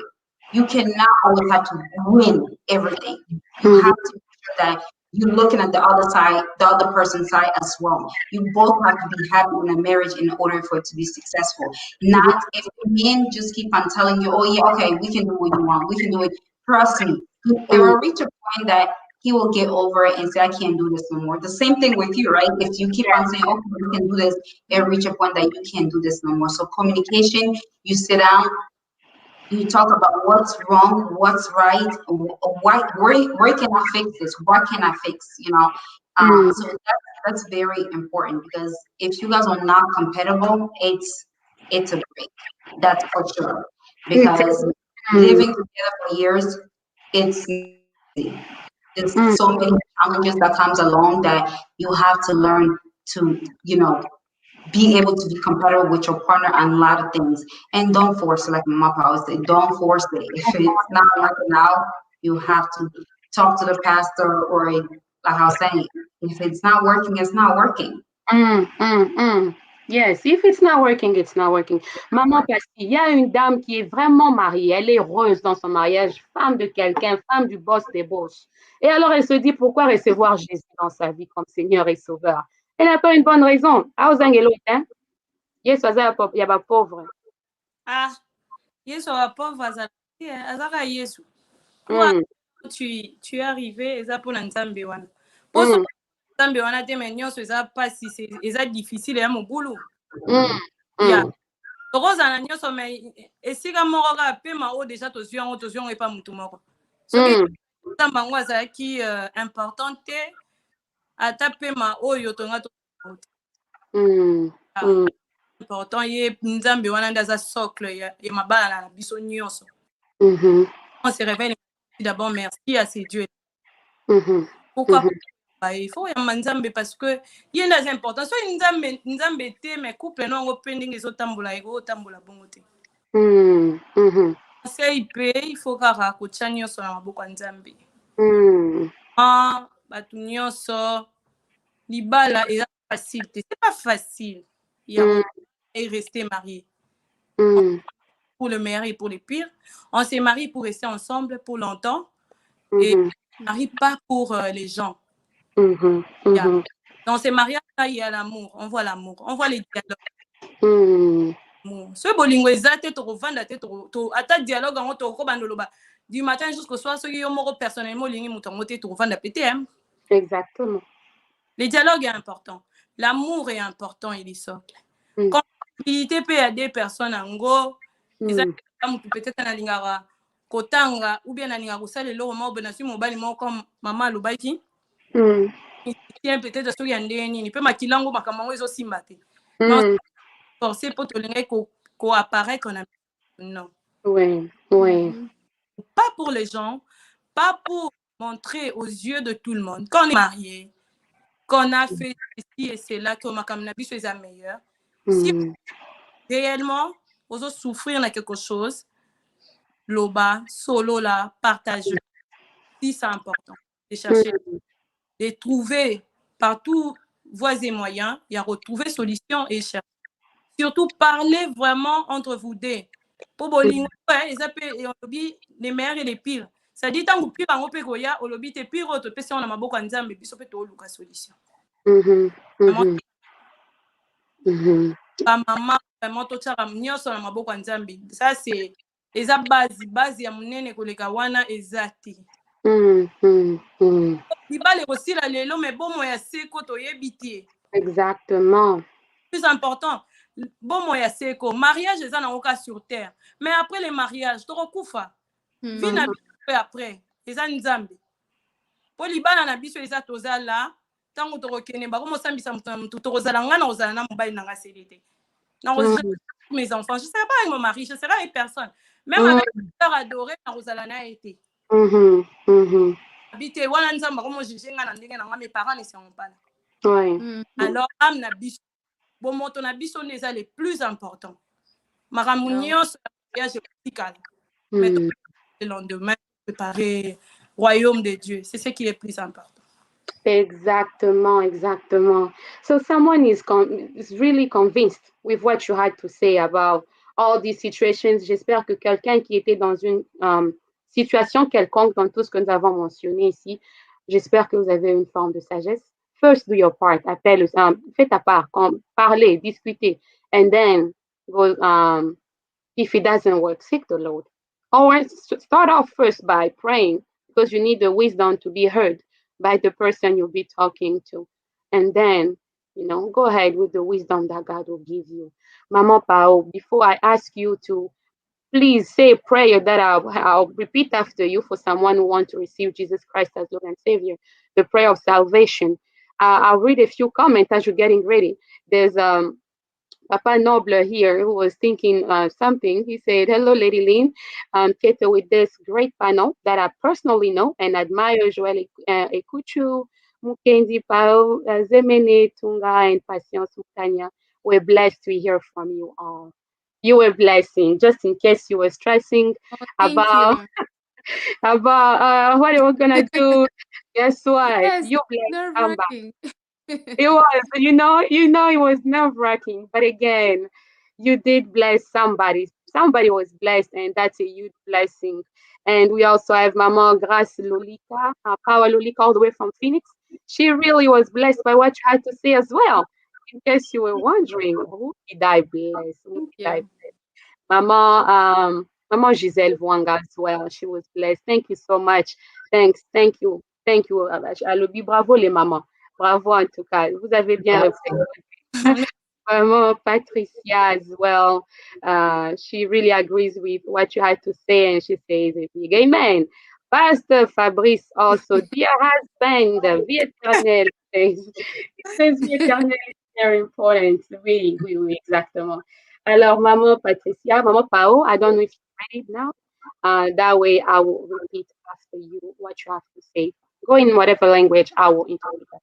You cannot always have to win everything. You mhm, have to make sure that you're looking at the other side, the other person's side as well. You both have to be happy in a marriage in order for it to be successful. mhm, Not if the men just keep on telling you, oh yeah, okay, we can do what you want, we can do it. Trust me, it mm, will reach a point that he will get over it and say, I can't do this no more. The same thing with you, right? If you keep on saying, okay, we can do this, it'll reach a point that you can't do this no more. So communication, you sit down, you talk about what's wrong, what's right, where can I fix this? What can I fix? Mm. So that's very important because if you guys are not compatible, it's a break. That's for sure. It Because is. Mm. living together for years, it's not easy. There's Mm. so many challenges that comes along that you have to learn to, be able to be compatible with your partner on a lot of things. And don't force it, like my papa said, don't force it. If it's not working out, you have to talk to the pastor or like I was saying, if it's not working, it's not working. Mm, mm, mm. Yes, if it's not working, it's not working. Maman, parce qu'il y a une dame qui est vraiment mariée, elle est heureuse dans son mariage, femme de quelqu'un, femme du boss des boss. Et alors elle se dit pourquoi recevoir Jésus dans sa vie comme Seigneur et Sauveur. Elle n'a pas une bonne raison. Ah, aux angelo, hein? Yes, il y a pas pauvre. Ah, Yesu pauvre azaka Yesu. Toi, Mm, tu es arrivé, eza pour nzambe wana. Poso mm, nzambe wana te mais nyonso eza pasi, eza difficile ya mobulu. mm, Ya. mm, Tokozala nyonso mais esika moko kaka pema oyo deja tozwi yango epa mutu moko. Soki mm, nzambe yango azalaki important te, ata pema oyo tonga tozala te. mm, Ah, mm, important ye nzambe wana nde aza socle ya mabala na biso nyonso. mhm, On se réveille d'abord merci à ces dieux. mhm, Pourquoi mhm, pas? Il faut yamba nzambe parce que ye nda important. So nzambe te mais couple no ngo pending ezotambola ezotambola bongo te. mm, mhm, Conseil pe il faut kaka kotia nyonso na maboko ya nzambe. mm, Bato nyonso libala eza facile te. C'est pas facile. Il y a mm, et rester marié. mm, Pour le meilleur et pour le pire. On s'est marié pour rester ensemble pour longtemps et mhm, on ne marie pas pour les gens. mhm, Yeah. mhm, Dans ces mariages-là, il y a l'amour. On voit l'amour. On voit les dialogues. mm. Ce bolingo ezate to kovanda te to ata dialogue ngo to ko bandoloba du matin jusqu'au soir ce qui yo moko personnellement lingi mutongo te to kovanda pété hein. Exactement. Les dialogues est important. L'amour est important il est socle. Mm, Compatibilité peut à des personnes ngo ezate mm, mutu peut-être na lingara kotanga ou bien na lingara kosala eloko moko bena si mobali moko comme maman alobaki mm, peut-être soki ya ndenge nini mpe makilango makambo yango ezosimba te mais mm. forcé pour tolingai apparaître non. Ouais, ouais. Pas pour les gens, pas pour montrer aux yeux de tout le monde qu'on est marié, qu'on a fait ceci et cela, que ma cannabis est meilleur. Si Mm, réellement, vous allez souffrir de quelque chose, loba, solo là, partagez. Si c'est important, de chercher, mm, de trouver partout voies et moyens, il y a retrouver solution et chercher. Surtout, parlez vraiment entre vous deux. Pour bolingo, les meilleurs et les pires. Ça dit tant que pire en opé goya, au lobby te pire autre pèse on a ma boka nzambe biso pe to luka solution. mhm, Vraiment mhm, mhm, pas maman vraiment to tshaka nyonso na maboko nzambe. Ça c'est eza base ya munene koleka wana ezati. mm, mm, mm. Libale kosila lelo mais bomo ya seko to yebiti. Exactement. Plus important, bomo ya seko, mariage eza na oka sur terre. Mais après le mariage, to kokufa. Vie na biso après, eza nzambe. Po libala na biso eza tozala, tango tokokene bakomosambisa moto na motu tokozala nga na kozala na mobali na nga seli te. Na kozala Mm, mes enfants, je serai pas avec mon mari, je serai avec personne. Même mm, avec ma sœur adorée, na kozala na été. mhm, mhm. Habite wana nzambe bakomojuge nga na ndenge na nga, mes parents ne seront pas là. Ouais. Alors âme na biso, bomoto na biso ne eza le plus important. Makambo nyonso ya mariage etikala. Mais Mm. le lendemain, préparer royaume de Dieu. C'est ce qui est plus important. Exactement, exactement. So someone is really convinced with what you had to say about all these situations. J'espère que quelqu'un qui était dans une situation quelconque dans tout ce que nous avons mentionné ici, j'espère que vous avez une forme de sagesse. First, do your part. Appelle, fais ta part, parlez, discutez, and then go. If it doesn't work, seek the Lord. Or start off first by praying because you need the wisdom to be heard by the person you'll be talking to. And then, go ahead with the wisdom that God will give you. Mama Pao, before I ask you to please say a prayer that I'll repeat after you for someone who wants to receive Jesus Christ as Lord and Savior, the prayer of salvation. I'll read a few comments as you're getting ready. There's Papa Noble here who was thinking something. He said, "Hello, Lady Lynn. Keto with this great panel that I personally know and admire, Joel Ekuchu, Mukendi Pao, Zemene Tunga, and Patience Mukanya. We're blessed to hear from you all. You were blessing. Just in case you were stressing Oh, thank about you. what are we gonna do? Guess what? Yes, You it's blessed nerve somebody. wracking. It was, it was nerve-wracking. But again, you did bless somebody. Somebody was blessed, and that's a huge blessing. And we also have Mama Grace Lolita, Power Lolita, all the way from Phoenix. She really was blessed by what you had to say as well. In case you were wondering, who did I bless? Who Thank did I you. Mama Giselle Vwanga as well. She was blessed. Thank you so much. Thank you. Alobi, bravo les mamans. Bravo en tout cas. Vous avez bien représenté. Mama Patricia as well. She really agrees with what you had to say, and she says a big amen. Pastor Fabrice also, dear husband, vie éternelle. It says vie éternelle is very important. Oui, oui, oui, exactement. Alors, Maman Patricia, Maman Pao, I don't know if you're ready now. That way, I will repeat after you what you have to say. Go in whatever language I will interpret that.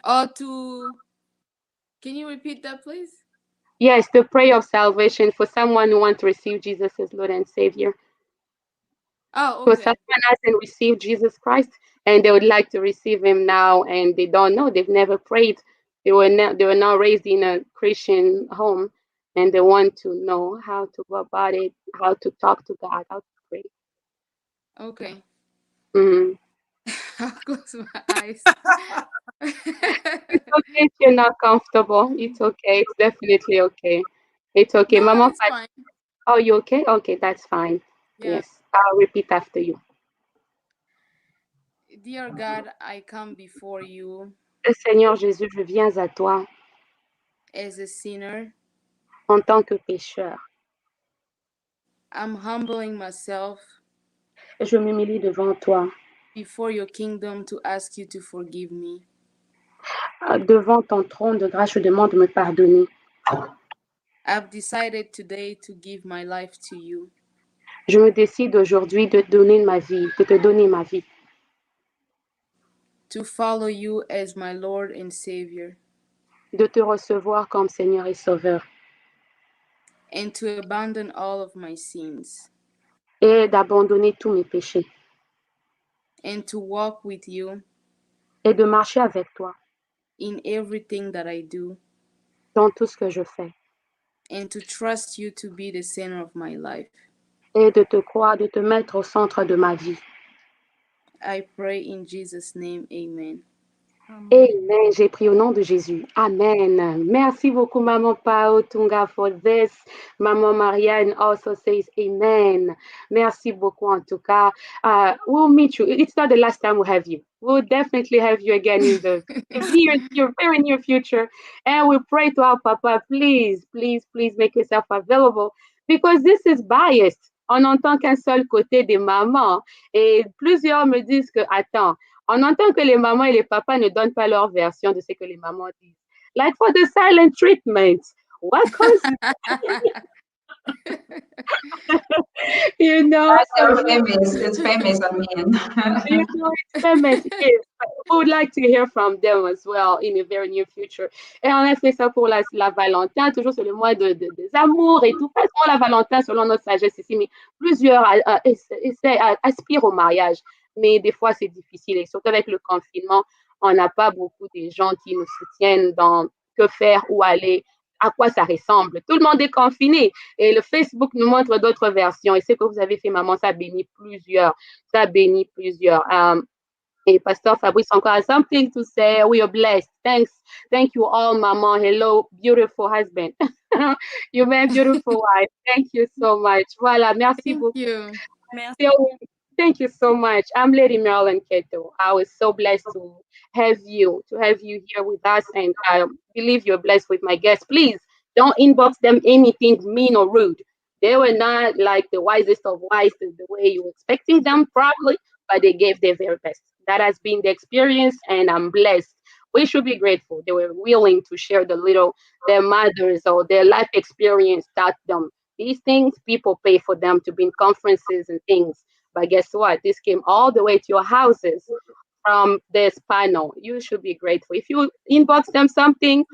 Or to, can you repeat that, please? Yes, the prayer of salvation for someone who wants to receive Jesus as Lord and Savior. Oh, For okay. someone hasn't received Jesus Christ and they would like to receive Him now, and they don't know, they've never prayed. They were not raised in a Christian home, and they want to know how to go about it, how to talk to God, how to pray. Okay. Mhm. I'll close my eyes. It's okay if you're not comfortable. It's okay. It's definitely okay. It's okay. No, Mama, it's fine. oh, you okay? Okay, that's fine. Yeah. Yes, I'll repeat after you. Dear God, I come before you Seigneur Jésus, je viens à toi as a sinner. en tant que pécheur. I'm humbling myself Je m'humilie devant toi, before your kingdom to ask you to forgive me. devant ton trône de grâce, je demande de me pardonner. I've decided today to give my life to you. Je me décide aujourd'hui de donner ma vie, de te donner ma vie, To follow you as my Lord and Savior, de te recevoir comme Seigneur et Sauveur, and to abandon all of my sins, et d'abandonner tous mes péchés, and to walk with you et de marcher avec toi in everything that I do, dans tout ce que je fais, and to trust you to be the center of my life. et de te croire, de te mettre au centre de ma vie. I pray in Jesus' name, amen. Amen. J'ai prié au nom de Jésus. Amen. Merci beaucoup, Maman Pao Tunga, for this. Maman Marianne also says amen. Merci beaucoup, en tout cas. We'll meet you. It's not the last time we have you. We'll definitely have you again in the very near future. And we pray to our Papa, please, please, please make yourself available because this is biased. On entend qu'un seul côté des mamans. Et plusieurs me disent que, attends, on entend que les mamans et les papas ne donnent pas leur version de ce que les mamans disent. Like for the silent treatment. What causes, That's so so famous. It's famous on men. it's famous. Yes. We would like to hear from them as well in the very near future. Et on a fait ça pour la Valentin, toujours sur le mois des amours et tout. Pas seulement la Valentin selon notre sagesse ici, mais plusieurs aspirent au mariage. Mais des fois, c'est difficile. Et surtout avec le confinement, on n'a pas beaucoup de gens qui nous soutiennent dans que faire, où aller, à quoi ça ressemble. Tout le monde est confiné. Et le Facebook nous montre d'autres versions. Et ce que vous avez fait, maman, ça bénit plusieurs. Ça bénit plusieurs. Et Pastor Fabrice encore has something to say. We are blessed. Thanks. Thank you all, Mama. Hello, beautiful husband. You're my beautiful wife. Thank you so much. Voilà, merci Thank beaucoup. you. Merci. So, thank you so much. I'm Lady Marilyn Keto. I was so blessed to have you here with us, and I believe you're blessed with my guests. Please don't inbox them anything mean or rude. They were not like the wisest of wise the way you were expecting them, probably, but they gave their very best. That has been the experience, and I'm blessed. We should be grateful. They were willing to share their mothers or their life experience taught them. These things people pay for them to be in conferences and things. But guess what? This came all the way to your houses from this panel. You should be grateful. If you inbox them something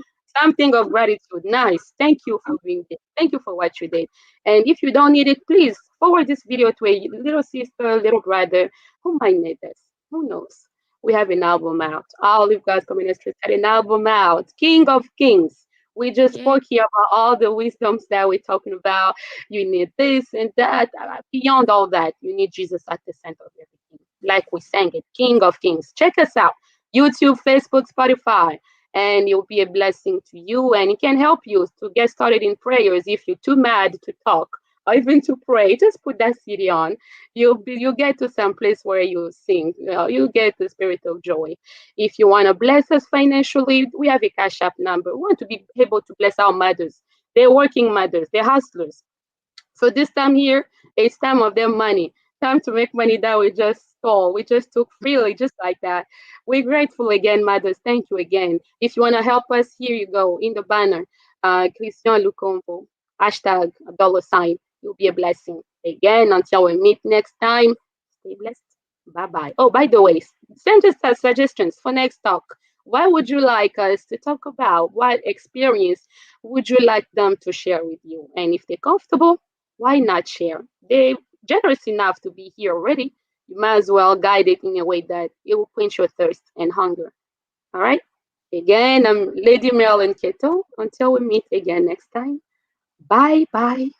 of gratitude, nice. Thank you for doing this. Thank you for what you did. And if you don't need it, please forward this video to a little sister, little brother who might need this. Who knows? We have an album out. Olive God's Ministry had an album out. King of Kings. We just Yeah. spoke here about all the wisdoms that we're talking about. You need this and that. Beyond all that, you need Jesus at the center of everything. Like we sang it, King of Kings. Check us out. YouTube, Facebook, Spotify, and it'll be a blessing to you, and it can help you to get started in prayers if you're too mad to talk or even to pray. Just put that CD on. You'll get to some place where you sing. You get the spirit of joy. If you want to bless us financially, we have a cash app number. We want to be able to bless our mothers. They're working mothers, they're hustlers. So this time here, it's time of their money. Time to make money that we just stole. We just took freely, just like that. We're grateful again, mothers. Thank you again. If you want to help us, here you go in the banner. Christian Lucombo, hashtag $sign. You'll be a blessing. Again, until we meet next time, stay blessed. Bye bye. Oh, by the way, send us suggestions for next talk. What would you like us to talk about? What experience would you like them to share with you? And if they're comfortable, why not share? They're generous enough to be here already. You might as well guide it in a way that it will quench your thirst and hunger. All right? Again, I'm Lady Marilyn Keto. Until we meet again next time, bye bye.